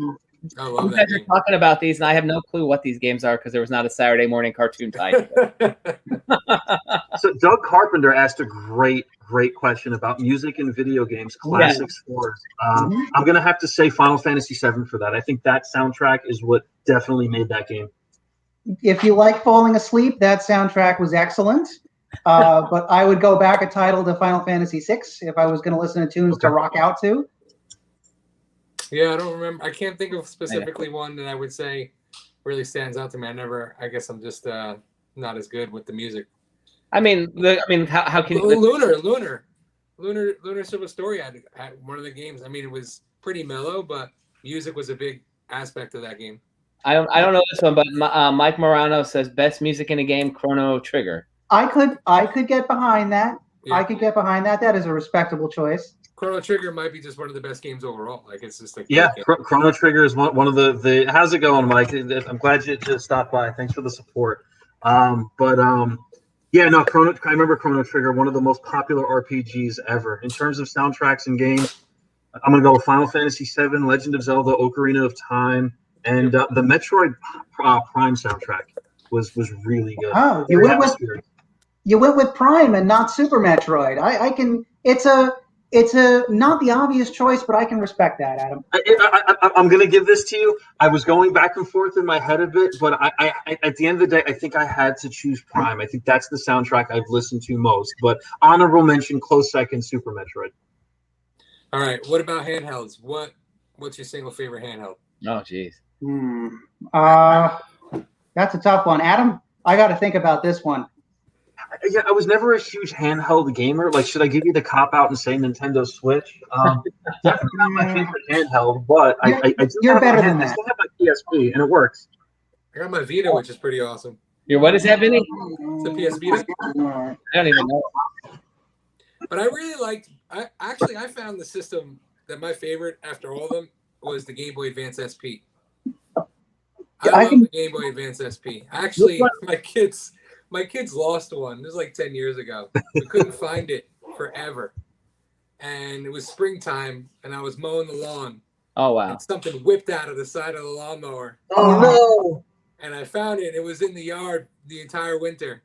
I love you that guys are game. talking about these, and I have no clue what these games are because there was not a Saturday morning cartoon tied. So Doug Carpenter asked a great question about music and video games, classic scores. I'm going to have to say Final Fantasy VII for that. I think that soundtrack is what definitely made that game. If you like falling asleep, that soundtrack was excellent. But I would go back a title to Final Fantasy VI if I was going to listen to tunes to rock out to. Yeah, I don't remember. I can't think of specifically one that I would say really stands out to me. I guess I'm just not as good with the music. I mean, how can you? Lunar Silver Story had one of the games. I mean, it was pretty mellow, but music was a big aspect of that game. I don't know this one, but Mike Morano says best music in a game, Chrono Trigger. I could get behind that. Yeah. I could get behind that. That is a respectable choice. Chrono Trigger might be just one of the best games overall. Like it's just like Chrono Trigger is one of the. How's it going, Mike? I'm glad you just stopped by. Thanks for the support. I remember Chrono Trigger, one of the most popular RPGs ever in terms of soundtracks and games. I'm gonna go with Final Fantasy VII, Legend of Zelda, Ocarina of Time, and the Metroid Prime soundtrack was really good. Oh, you went with Prime and not Super Metroid. I can. It's a not the obvious choice, but I can respect that, Adam. I'm going to give this to you. I was going back and forth in my head a bit, but I at the end of the day, I think I had to choose Prime. I think that's the soundtrack I've listened to most. But honorable mention, close second, Super Metroid. All right. What about handhelds? What's your single favorite handheld? Oh, jeez. That's a tough one, Adam. I got to think about this one. Yeah, I was never a huge handheld gamer. Like, should I give you the cop out and say Nintendo Switch? Definitely not my favorite handheld, but you're better than that. I still have my PSP, and it works. I got my Vita, which is pretty awesome. What is that, Vinny? It's a PS Vita. I don't even know. But I really liked. I found the system that my favorite after all of them was the Game Boy Advance SP. I love the Game Boy Advance SP. Actually, my kids lost one. This was like 10 years ago. We couldn't find it forever. And it was springtime, and I was mowing the lawn. Oh, wow. And something whipped out of the side of the lawnmower. Oh, no. And I found it. It was in the yard the entire winter.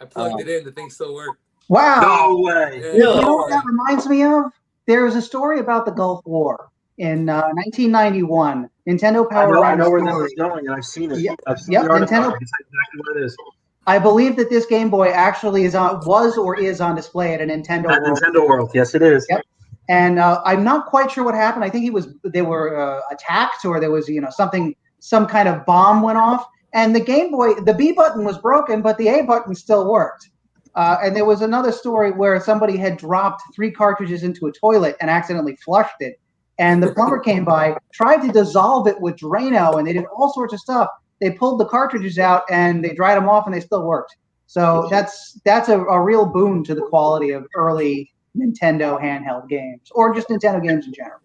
I plugged it in. The thing still worked. Wow. No way. Yeah, You know what that reminds me of? There was a story about the Gulf War in 1991. Nintendo Power I know where this is going, and I've seen it. Yep. I've seen the article. Nintendo. It's exactly what it is. I believe that this Game Boy actually is on display at a Nintendo At World. Nintendo World, yes, it is. Yep. And I'm not quite sure what happened. I think they were attacked, or there was some kind of bomb went off, and the Game Boy, the B button was broken, but the A button still worked. And there was another story where somebody had dropped 3 cartridges into a toilet and accidentally flushed it, and the plumber came by, tried to dissolve it with Drano, and they did all sorts of stuff. They pulled the cartridges out and they dried them off, and they still worked. So that's a real boon to the quality of early Nintendo handheld games, or just Nintendo games in general.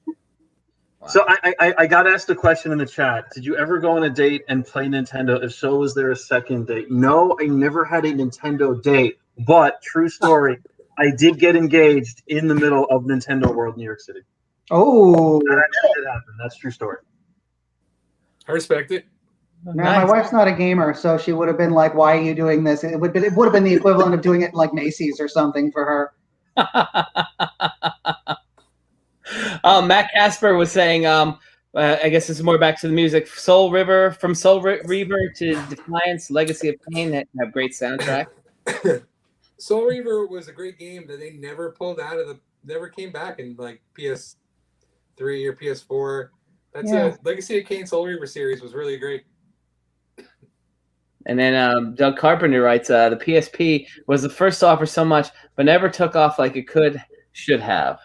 Wow. So I got asked a question in the chat. Did you ever go on a date and play Nintendo? If so, was there a second date? No, I never had a Nintendo date. But true story, I did get engaged in the middle of Nintendo World, New York City. Oh, that actually did happen. That's true story. I respect it. Now, my wife's not a gamer, so she would have been like, "Why are you doing this?" It would have been the equivalent of doing it like Macy's or something for her. Matt Casper was saying, I guess this is more back to the music. Soul River, from Soul Reaver to Defiance, Legacy of Pain, that have great soundtrack. Soul Reaver was a great game that they never pulled out of never came back in like PS3 or PS4. That's a Legacy of Kain Soul Reaver series was really great. And then Doug Carpenter writes, the PSP was the first to offer so much, but never took off like it should have.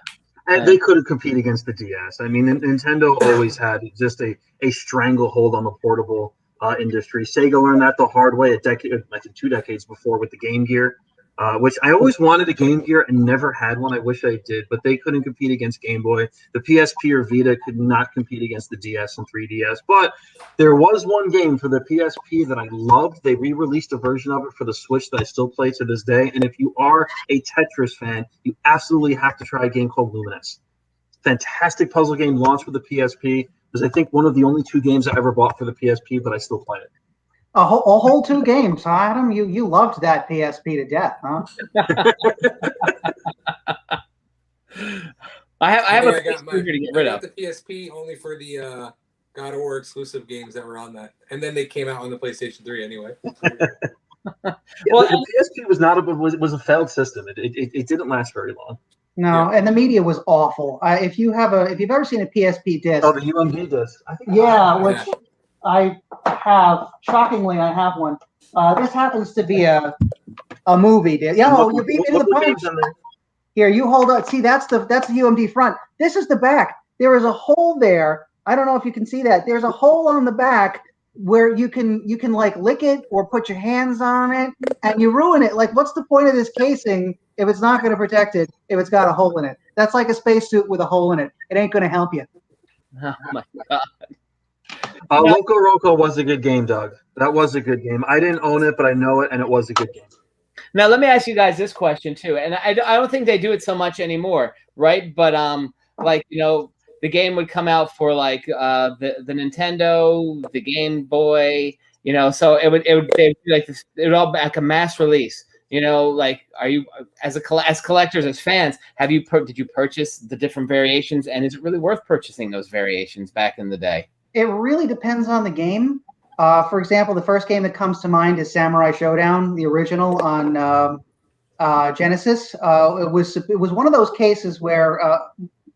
And they couldn't compete against the DS. I mean, Nintendo always had just a stranglehold on the portable industry. Sega learned that the hard way I think 2 decades before with the Game Gear. which I always wanted a Game Gear and never had one. I wish I did, but they couldn't compete against Game Boy. The PSP or Vita could not compete against the DS and 3DS. But there was one game for the PSP that I loved. They re-released a version of it for the Switch that I still play to this day. And if you are a Tetris fan, you absolutely have to try a game called Luminous. Fantastic puzzle game launched for the PSP. It was, I think, one of the only 2 games I ever bought for the PSP, but I still play it. A whole 2 games, huh, Adam? You loved that PSP to death, huh? I have Yeah, a I got to get rid of. the PSP only for the God of War exclusive games that were on that, and then they came out on the PlayStation 3 anyway. Well, the PSP was not was a failed system. It didn't last very long. No, and the media was awful. If you've ever seen a PSP disc, Oh, the UMD disc. I think which I have. Shockingly, I have one. This happens to be a movie disc. Yeah, you beat me to the punch. Here, you hold on. See, that's the UMD front. This is the back. There is a hole there. I don't know if you can see that. There's a hole on the back where you can like lick it or put your hands on it, and you ruin it. Like, what's the point of this casing if it's not going to protect it? If it's got a hole in it, that's like a spacesuit with a hole in it. It ain't going to help you. Oh my God. Loco Roco was a good game, Doug. That was a good game. I didn't own it, but I know it, and it was a good game. Now, let me ask you guys this question too, and I don't think they do it so much anymore, right? But like, you know, the game would come out for like the Nintendo, the Game Boy, you know, so it would be like this, it would all be like a mass release. You know, like, are you as collectors, as fans, did you purchase the different variations, and is it really worth purchasing those variations back in the day? It really depends on the game. For example, the first game that comes to mind is Samurai Showdown, the original on Genesis. It was one of those cases where,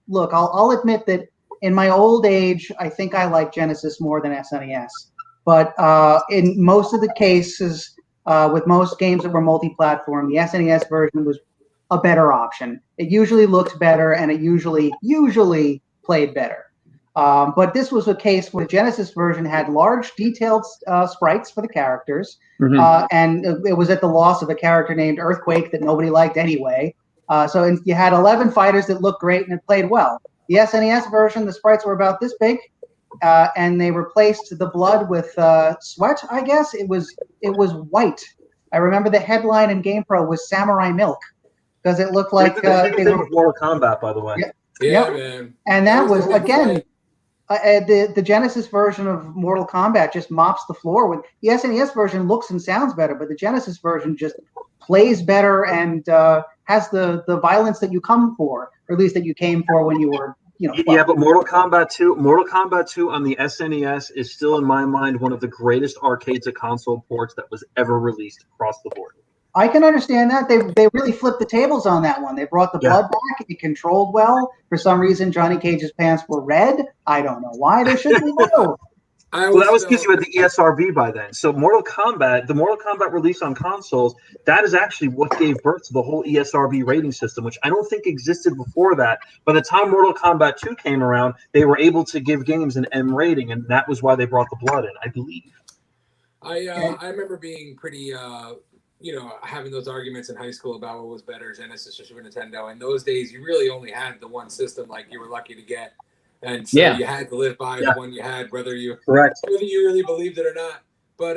look, I'll admit that in my old age, I think I like Genesis more than SNES. But in most of the cases, with most games that were multi-platform, the SNES version was a better option. It usually looked better, and it usually played better. But this was a case where the Genesis version had large, detailed sprites for the characters, and it was at the loss of a character named Earthquake that nobody liked anyway. So you had 11 fighters that looked great and it played well. The SNES version, the sprites were about this big, and they replaced the blood with sweat. I guess it was white. I remember the headline in GamePro was Samurai Milk because it looked like they were Mortal Kombat, by the way. Yeah, man. And that was again. The Genesis version of Mortal Kombat just mops the floor with the SNES version. Looks and sounds better, but the Genesis version just plays better and has the violence that you come for, or at least that you came for when you were, you know. 12. Yeah, but Mortal Kombat 2 on the SNES is still in my mind one of the greatest arcade to console ports that was ever released across the board. I can understand that. They really flipped the tables on that one. They brought the blood back. It controlled well. For some reason, Johnny Cage's pants were red. I don't know why. They should be blue. Well, that was because you had the ESRB by then. So the Mortal Kombat release on consoles, that is actually what gave birth to the whole ESRB rating system, which I don't think existed before that. By the time Mortal Kombat 2 came around, they were able to give games an M rating, and that was why they brought the blood in, I believe. I remember being pretty having those arguments in high school about what was better, Genesis or Super Nintendo. In those days, you really only had the one system, like you were lucky to get, and so you had to live by the one you had, whether you really believed it or not. But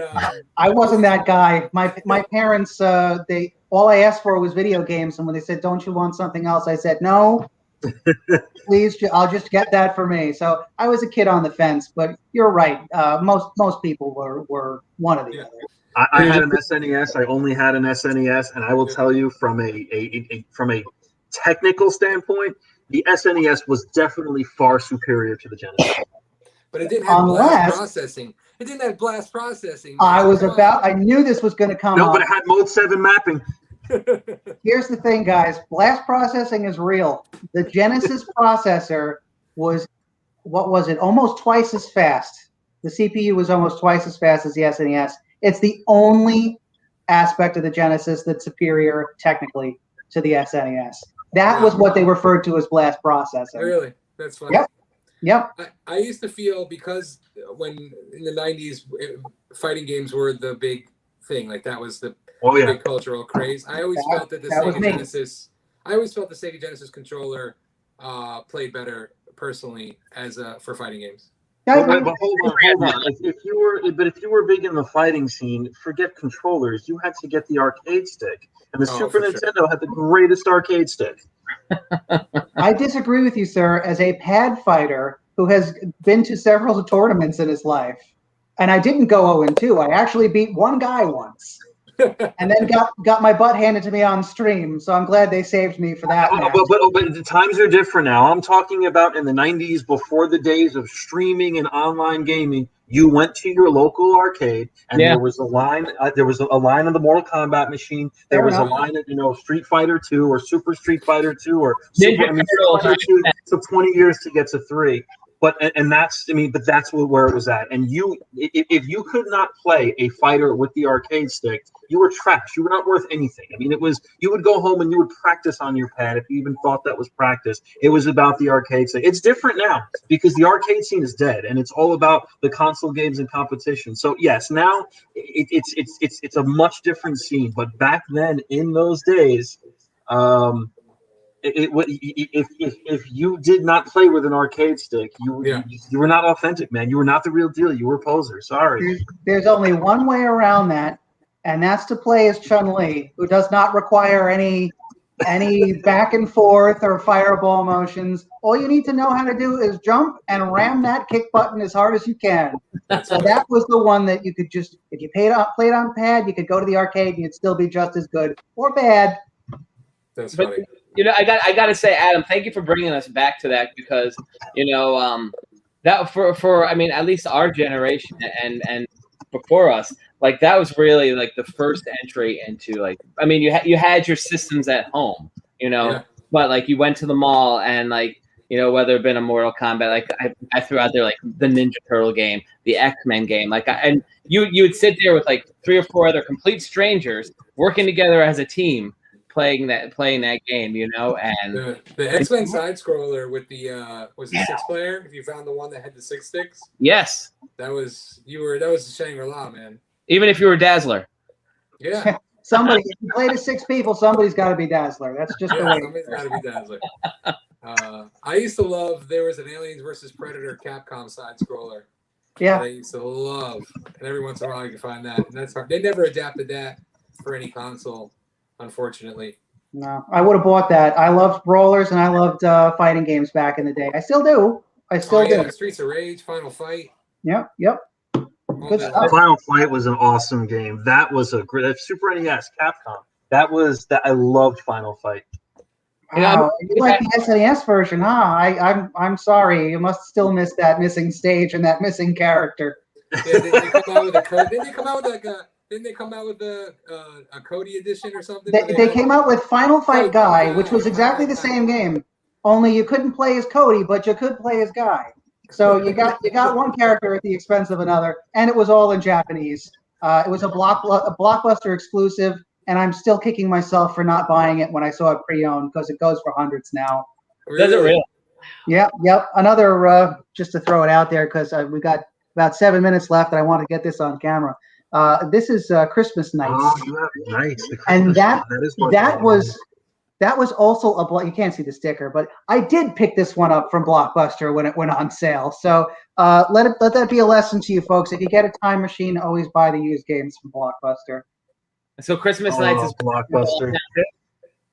I wasn't that guy. My parents, all I asked for was video games, and when they said, "Don't you want something else?" I said, "No, please, I'll just get that for me." So I was a kid on the fence, but you're right. Most people were one or the other. I had an SNES. I only had an SNES, and I will tell you from a technical standpoint, the SNES was definitely far superior to the Genesis. But it didn't have blast processing. It didn't have blast processing. I knew this was going to come up. No, but it had Mode 7 mapping. Here's the thing, guys. Blast processing is real. The Genesis processor was, almost twice as fast. The CPU was almost twice as fast as the SNES. It's the only aspect of the Genesis that's superior technically to the SNES. That was what they referred to as blast processing. Really? That's funny. Yep. I used to feel, because when in the 90s, fighting games were the big thing. Like that was Oh yeah. big cultural craze. I always felt that the Sega Genesis controller played better personally as for fighting games. But hold on. If you were big in the fighting scene, forget controllers. You had to get the arcade stick, and the Super Nintendo had the greatest arcade stick. I disagree with you, sir. As a pad fighter who has been to several tournaments in his life, and I didn't go 0-2. I actually beat one guy once. And then got my butt handed to me on stream, so I'm glad they saved me for that. But the times are different now. I'm talking about in the 90s, before the days of streaming and online gaming. You went to your local arcade, and there was a line. There was a line on the Mortal Kombat machine. There was a line at Street Fighter 2 or Super Street Fighter 2 or Street Fighter 2. Took 20 years to get to 3. But that's where it was at. And if you could not play a fighter with the arcade stick, you were trash. You were not worth anything. I mean, you would go home and you would practice on your pad if you even thought that was practice. It was about the arcade stick. It's different now because the arcade scene is dead, and it's all about the console games and competition. So yes, now it's a much different scene. But back then, in those days, if you did not play with an arcade stick, you were not authentic, man. You were not the real deal. You were a poser. Sorry. There's only one way around that, and that's to play as Chun-Li, who does not require any back and forth or fireball motions. All you need to know how to do is jump and ram that kick button as hard as you can. So that was the one that you could just, if you played on pad, you could go to the arcade and you'd still be just as good or bad. That's funny. I got to say, Adam, thank you for bringing us back to that because, that for at least our generation and before us, like that was really like the first entry into you had your systems at home, but like you went to the mall and whether it been a Mortal Kombat, like I threw out there like the Ninja Turtle game, the X-Men game, and you would sit there with like 3 or 4 other complete strangers working together as a team. Playing that game, and the X-Men side scroller with the was it 6-player? If you found the one that had the 6 sticks, yes, that was Shangri-La, man. Even if you were Dazzler, yeah. Somebody, if you play to 6 people, somebody's got to be Dazzler. That's just the way. Somebody's got to be Dazzler. I used to love. There was an Aliens vs Predator Capcom side scroller. Yeah, I used to love, and every once in a while you can find that, and that's hard. They never adapted that for any console. Unfortunately. No, I would have bought that. I loved brawlers and I loved fighting games back in the day. I still do. Do. Streets of Rage, Final Fight. Yep. Good stuff. Final Fight was an awesome game. That was a great Super NES, Capcom. I loved Final Fight. Wow, you like the SNES version, huh? I'm sorry. You must still miss that missing stage and that missing character. Yeah, didn't they come out with a Cody edition or something? They came out with Final Fight Guy, which was exactly the same game, only you couldn't play as Cody, but you could play as Guy. So you got one character at the expense of another, and it was all in Japanese. It was a Blockbuster exclusive, and I'm still kicking myself for not buying it when I saw it pre-owned because it goes for hundreds now. Does it really? Yep. Another just to throw it out there because we got about 7 minutes left, and I want to get this on camera. This is Christmas Nights. Oh, nice. And that was also you can't see the sticker, but I did pick this one up from Blockbuster when it went on sale. So let that be a lesson to you folks. If you get a time machine, always buy the used games from Blockbuster. So Christmas Nights is Blockbuster.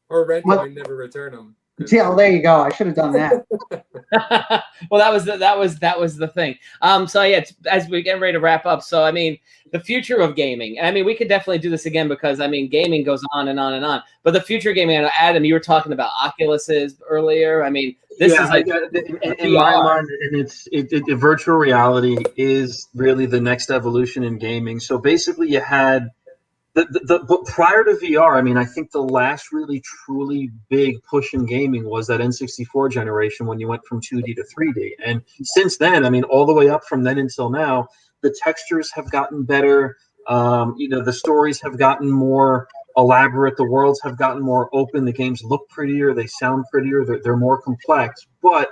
Or rent them and never return them. Yeah, well, there you go. I should have done that. Well, that was the thing. So yeah, as we get ready to wrap up. So I mean, the future of gaming. I mean, we could definitely do this again because I mean, gaming goes on and on and on. But the future of gaming, Adam, you were talking about Oculuses earlier. I mean, this is like in my mind, and virtual reality is really the next evolution in gaming. So basically, you had. But prior to VR, I mean, I think the last really truly big push in gaming was that N64 generation when you went from 2D to 3D. And since then, I mean, all the way up from then until now, the textures have gotten better. The stories have gotten more elaborate. The worlds have gotten more open. The games look prettier. They sound prettier. They're more complex. But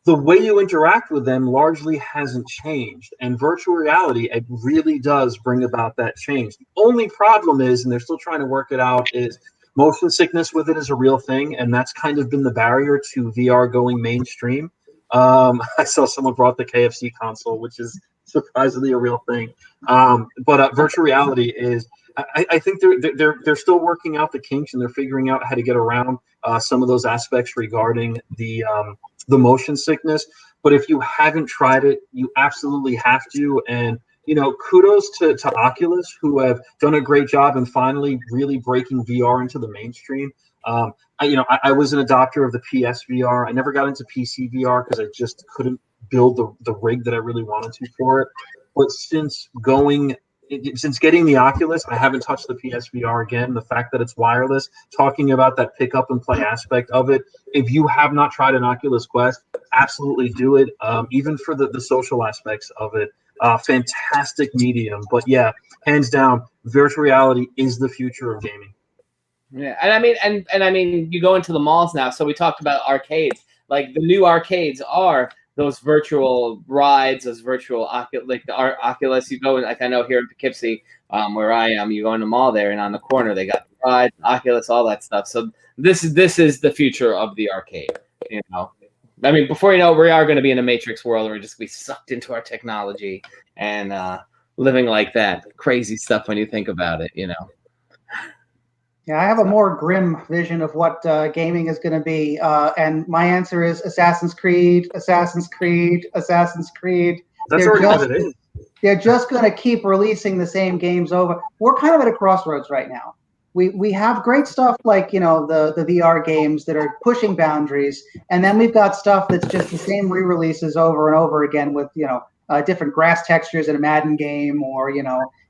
the way you interact with them largely hasn't changed. And virtual reality, it really does bring about that change. The only problem is, and they're still trying to work it out, is motion sickness with it is a real thing. And that's kind of been the barrier to VR going mainstream. I saw someone brought the KFC console, which is surprisingly a real thing. But virtual reality is, I think they're still working out the kinks, and they're figuring out how to get around some of those aspects regarding the motion sickness. But if you haven't tried it, you absolutely have to. And kudos to Oculus, who have done a great job in finally really breaking VR into the mainstream. I was an adopter of the PSVR. I never got into PC VR because I just couldn't build the rig that I really wanted to for it. But since getting the Oculus, I haven't touched the PSVR again. The fact that it's wireless, talking about that pick up and play aspect of it. If you have not tried an Oculus Quest, absolutely do it. Even for the social aspects of it, fantastic medium. But yeah, hands down, virtual reality is the future of gaming. Yeah, and I mean, you go into the malls now. So we talked about arcades. Like the new arcades are those virtual rides, those virtual Oculus. You go, like I know here in Poughkeepsie, where I am, you go in the mall there, and on the corner they got the rides, Oculus, all that stuff. So this is the future of the arcade. I mean, before you know it, we are going to be in a Matrix world, where we're just be sucked into our technology and living like that. Crazy stuff when you think about it. Yeah, I have a more grim vision of what gaming is going to be, and my answer is Assassin's Creed, Assassin's Creed, Assassin's Creed. That's already what it is. They're just going to keep releasing the same games over. We're kind of at a crossroads right now. We have great stuff like the VR games that are pushing boundaries, and then we've got stuff that's just the same re-releases over and over again with different grass textures in a Madden game, or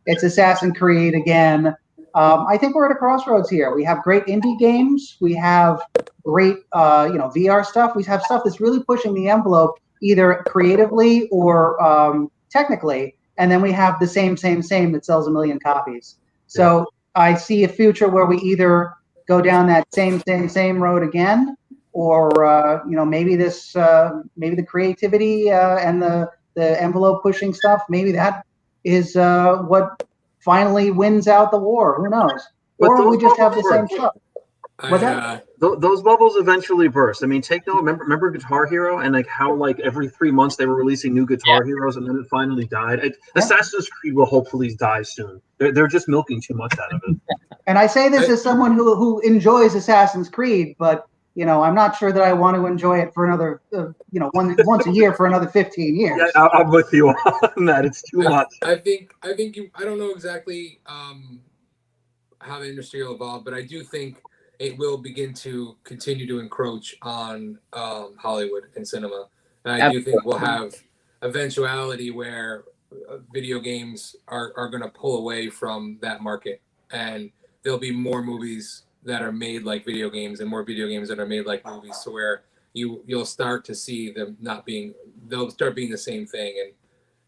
it's Assassin's Creed again. I think we're at a crossroads here. We have great indie games. We have great, VR stuff. We have stuff that's really pushing the envelope, either creatively or technically. And then we have the same that sells 1 million copies. So I see a future where we either go down that same road again, or maybe maybe the creativity and the envelope pushing stuff. Maybe that is what finally wins out the war. Who knows? Or we just have the same stuff. Those bubbles eventually burst. I mean, remember Guitar Hero, and like how every 3 months they were releasing new Guitar Heroes, and then it finally died. Assassin's Creed will hopefully die soon. They're just milking too much out of it. And I say this as someone who enjoys Assassin's Creed, but I'm not sure that I want to enjoy it for another, once a year for another 15 years. Yeah, I'm with you on that. It's too much. I think I don't know exactly how the industry will evolve, but I do think it will begin to continue to encroach on Hollywood and cinema. And I do think we'll have eventuality where video games are going to pull away from that market, and there'll be more movies that are made like video games and more video games that are made like movies, to where you'll start to see them they'll start being the same thing. And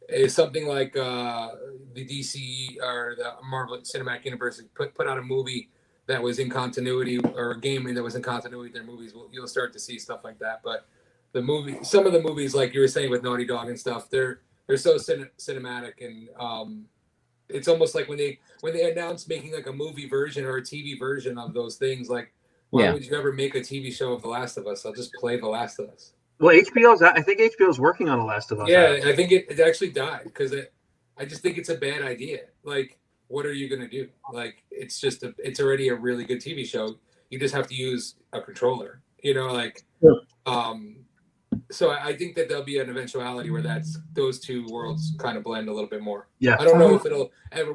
it's something like the DC or the Marvel Cinematic Universe put out a movie that was in continuity, or a game that was in continuity with their movies. You'll start to see stuff like that. But some of the movies, like you were saying with Naughty Dog and stuff, they're so cinematic, and it's almost like when they announce making like a movie version or a TV version of those things, like why would you ever make a TV show of The Last of Us? I'll just play The Last of Us. Well, I think HBO's working on The Last of Us. Yeah, I think it actually died because I just think it's a bad idea. Like, what are you gonna do? Like, it's already a really good TV show. You just have to use a controller. So I think that there'll be an eventuality where those two worlds kind of blend a little bit more. Yeah. I don't know if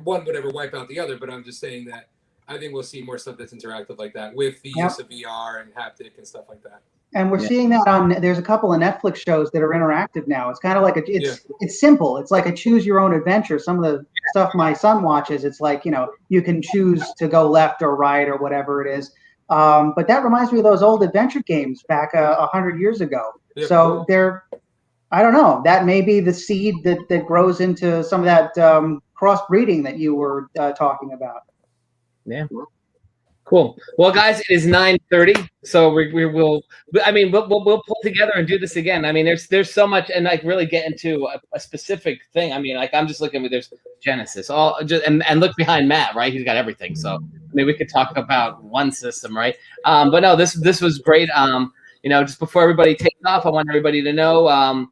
one would ever wipe out the other, but I'm just saying that I think we'll see more stuff that's interactive like that with the use of VR and haptic and stuff like that. And we're seeing that there's a couple of Netflix shows that are interactive now. It's kind of like it's simple. It's like a choose your own adventure. Some of the stuff my son watches, it's like, you can choose to go left or right or whatever it is. But that reminds me of those old adventure games back 100 years ago. Yep. So I don't know, that may be the seed that grows into some of that crossbreeding that you were talking about. Yeah. Cool. Well, guys, it is 9:30, so we will. I mean, we'll pull together and do this again. I mean, there's so much, and like really get into a specific thing. I mean, like I'm just looking at there's Genesis, all just and look behind Matt, right? He's got everything. So I mean, we could talk about one system, right? But no, this was great. You know, just before everybody takes off, I want everybody to know.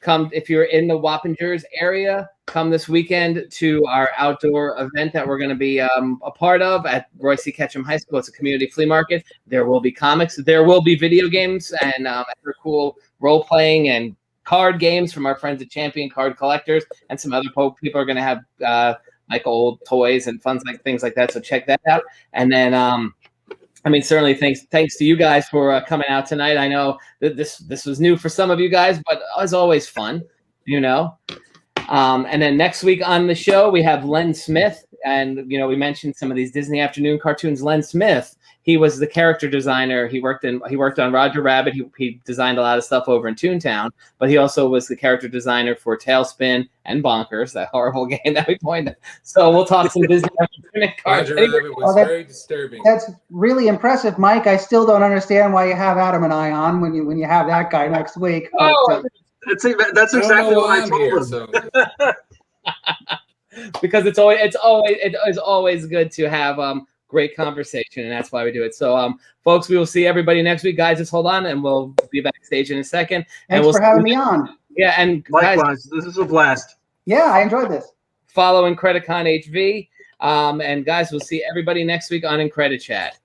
Come if you're in the Wappingers area, come this weekend to our outdoor event that we're going to be a part of at Royce C. Ketchum High School. It's a community flea market. There will be comics. There will be video games and other cool role-playing and card games from our friends at Champion Card Collectors, and some other people are going to have like old toys and things like that. So check that out. And then I mean, certainly thanks to you guys for coming out tonight. I know that this was new for some of you guys, but it's always fun, you know. And then next week on the show, we have Len Smith. And, you know, we mentioned some of these Disney afternoon cartoons. Len Smith, he was the character designer. He worked on Roger Rabbit. He designed a lot of stuff over in Toontown, but he also was the character designer for Tailspin and Bonkers, that horrible game that we pointed. So we'll talk some Disney afternoon cards. Roger Rabbit was very disturbing. That's really impressive, Mike. I still don't understand why you have Adam and I on when you have that guy next week. Oh, that's exactly what I told him. So. Because it is always good to have great conversation, and that's why we do it. So, folks, we will see everybody next week. Guys, just hold on, and we'll be backstage in a second. Thanks for having me on. Yeah, and likewise, guys, this is a blast. Yeah, I enjoyed this. Follow Incredicon HV, and guys, we'll see everybody next week on Incredichat.